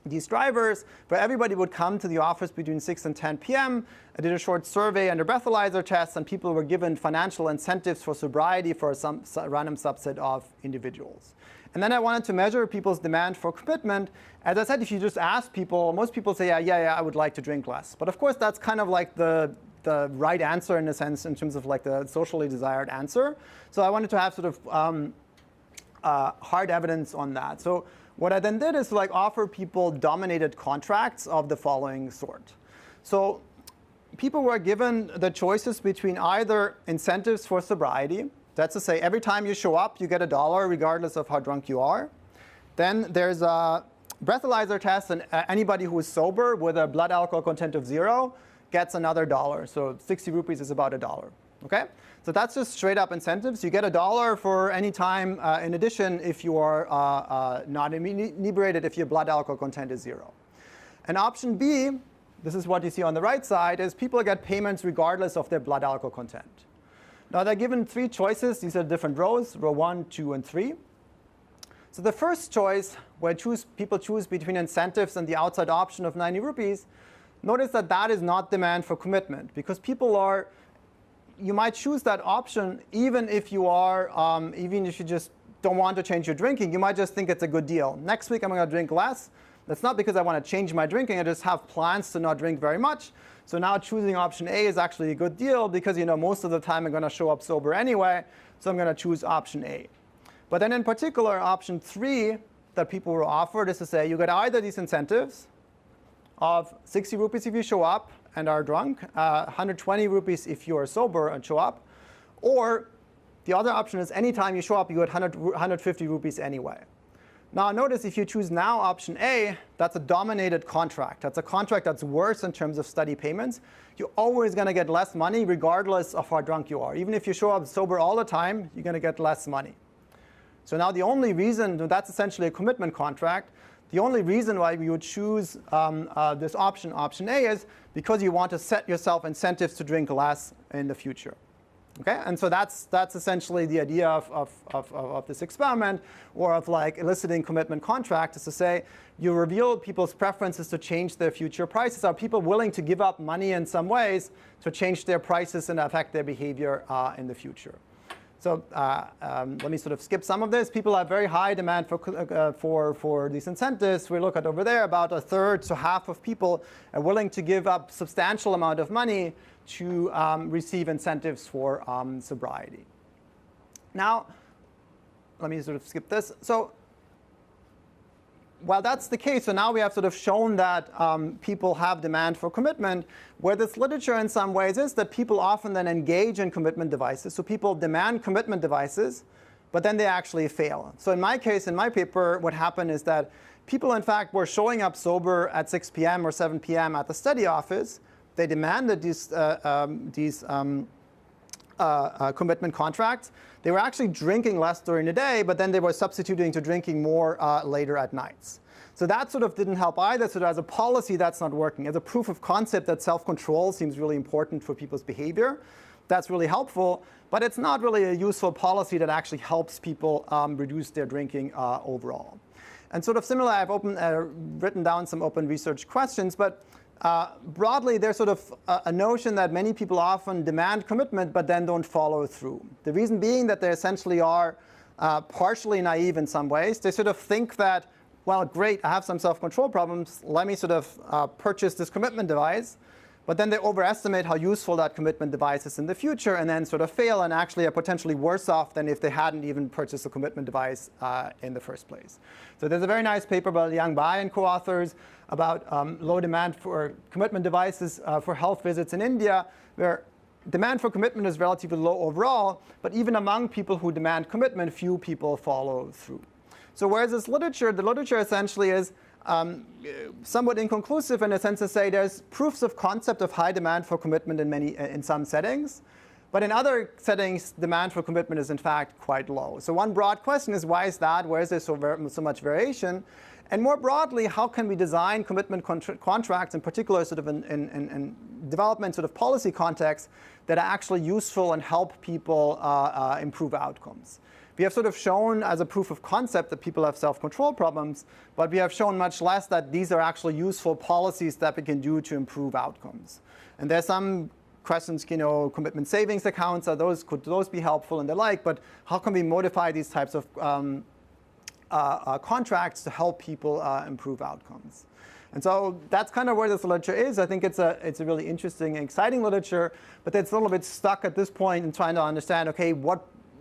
these drivers, where everybody would come to the office between 6 and 10 p.m. I did a short survey and a breathalyzer test, and people were given financial incentives for sobriety for some random subset of individuals. And then I wanted to measure people's demand for commitment. As I said, if you just ask people, most people say, yeah, I would like to drink less. But of course, that's kind of like the the right answer in a sense in terms of like the socially desired answer. So I wanted to have sort of hard evidence on that. So what I then did is like offer people dominated contracts of the following sort. So people were given the choices between either incentives for sobriety. That's to say, every time you show up, you get $1 regardless of how drunk you are. Then there's a breathalyzer test, and anybody who is sober with a blood alcohol content of 0 gets another $1. So 60 rupees is about $1. Okay? So that's just straight up incentives. You get $1 for any time in addition if you are not inebriated, if your blood alcohol content is 0. And option B, this is what you see on the right side, is people get payments regardless of their blood alcohol content. Now they're given 3 choices. These are different rows, row 1, 2, and 3. So the first choice, where people choose between incentives and the outside option of 90 rupees, notice that that is not demand for commitment, because people are, you might choose that option even if you are, even if you just don't want to change your drinking. You might just think it's a good deal. Next week I'm going to drink less. That's not because I want to change my drinking. I just have plans to not drink very much. So now choosing option A is actually a good deal because most of the time I'm going to show up sober anyway. So I'm going to choose option A. But then in particular, option 3 that people were offered is to say you get either these incentives of 60 rupees if you show up and are drunk, 120 rupees if you are sober and show up, or the other option is anytime you show up, you get 150 rupees anyway. Now notice if you choose now option A, that's a dominated contract. That's a contract that's worse in terms of study payments. You're always going to get less money regardless of how drunk you are. Even if you show up sober all the time, you're going to get less money. So now the only reason, that's essentially a commitment contract, the only reason why we would choose this option, option A, is because you want to set yourself incentives to drink less in the future. Okay, and so that's essentially the idea of this experiment, or of like eliciting commitment contract, is to say you reveal people's preferences to change their future prices. Are people willing to give up money in some ways to change their prices and affect their behavior in the future? So let me sort of skip some of this. People have very high demand for these incentives. We look at over there, about 1/3 to half of people are willing to give up substantial amount of money to receive incentives for sobriety. Now, let me sort of skip this. So while that's the case, so now we have sort of shown that people have demand for commitment, where this literature in some ways is that people often then engage in commitment devices. So people demand commitment devices, but then they actually fail. So in my case, in my paper, what happened is that people, in fact, were showing up sober at 6 p.m. or 7 p.m. at the study office. They demanded these commitment contracts. They were actually drinking less during the day, but then they were substituting to drinking more later at nights. So that sort of didn't help either. So as a policy, that's not working. As a proof of concept that self-control seems really important for people's behavior, that's really helpful. But it's not really a useful policy that actually helps people reduce their drinking overall. And sort of similar, I've written down some open research questions, but broadly, there's sort of a notion that many people often demand commitment but then don't follow through. The reason being that they essentially are partially naive in some ways. They sort of think that, well, great, I have some self-control problems. Let me sort of purchase this commitment device. But then they overestimate how useful that commitment device is in the future and then sort of fail and actually are potentially worse off than if they hadn't even purchased a commitment device in the first place. So there's a very nice paper by Liang Bai and co-authors about low demand for commitment devices for health visits in India, where demand for commitment is relatively low overall, but even among people who demand commitment, few people follow through. So whereas this literature, the literature essentially is somewhat inconclusive in a sense to say there's proofs of concept of high demand for commitment in some settings, but in other settings demand for commitment is in fact quite low. So one broad question is, why is that? Where is there so much variation? And more broadly, how can we design commitment contracts, in particular sort of in development sort of policy contexts, that are actually useful and help people improve outcomes? We have sort of shown as a proof of concept that people have self-control problems, but we have shown much less that these are actually useful policies that we can do to improve outcomes. And there's some questions, commitment savings accounts, could those be helpful and the like, but how can we modify these types of contracts to help people improve outcomes. And so that's kind of where this literature is. I think it's a really interesting and exciting literature, but it's a little bit stuck at this point in trying to understand, okay,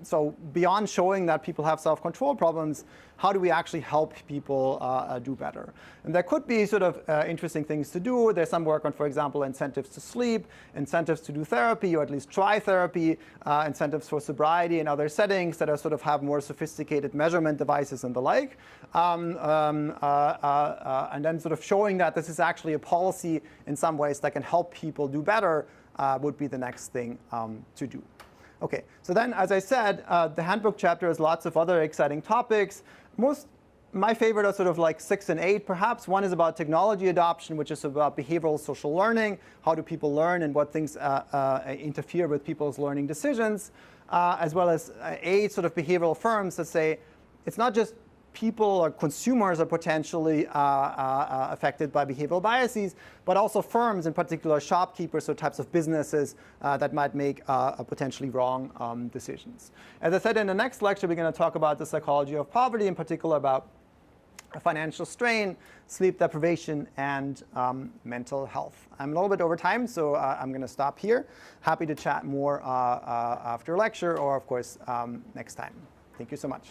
so beyond showing that people have self-control problems, how do we actually help people do better? And there could be sort of interesting things to do. There's some work on, for example, incentives to sleep, incentives to do therapy, or at least try therapy, incentives for sobriety and other settings that are sort of have more sophisticated measurement devices and the like. And then sort of showing that this is actually a policy in some ways that can help people do better would be the next thing to do. Okay, so then, as I said, the handbook chapter has lots of other exciting topics. My favorite are sort of like 6 and 8, perhaps. One is about technology adoption, which is about behavioral social learning. How do people learn and what things interfere with people's learning decisions, as well as 8 sort of behavioral firms that say it's not just people or consumers are potentially affected by behavioral biases, but also firms, in particular shopkeepers, so types of businesses that might make potentially wrong decisions. As I said, in the next lecture, we're going to talk about the psychology of poverty, in particular about financial strain, sleep deprivation, and mental health. I'm a little bit over time, so I'm going to stop here. Happy to chat more after lecture or, of course, next time. Thank you so much.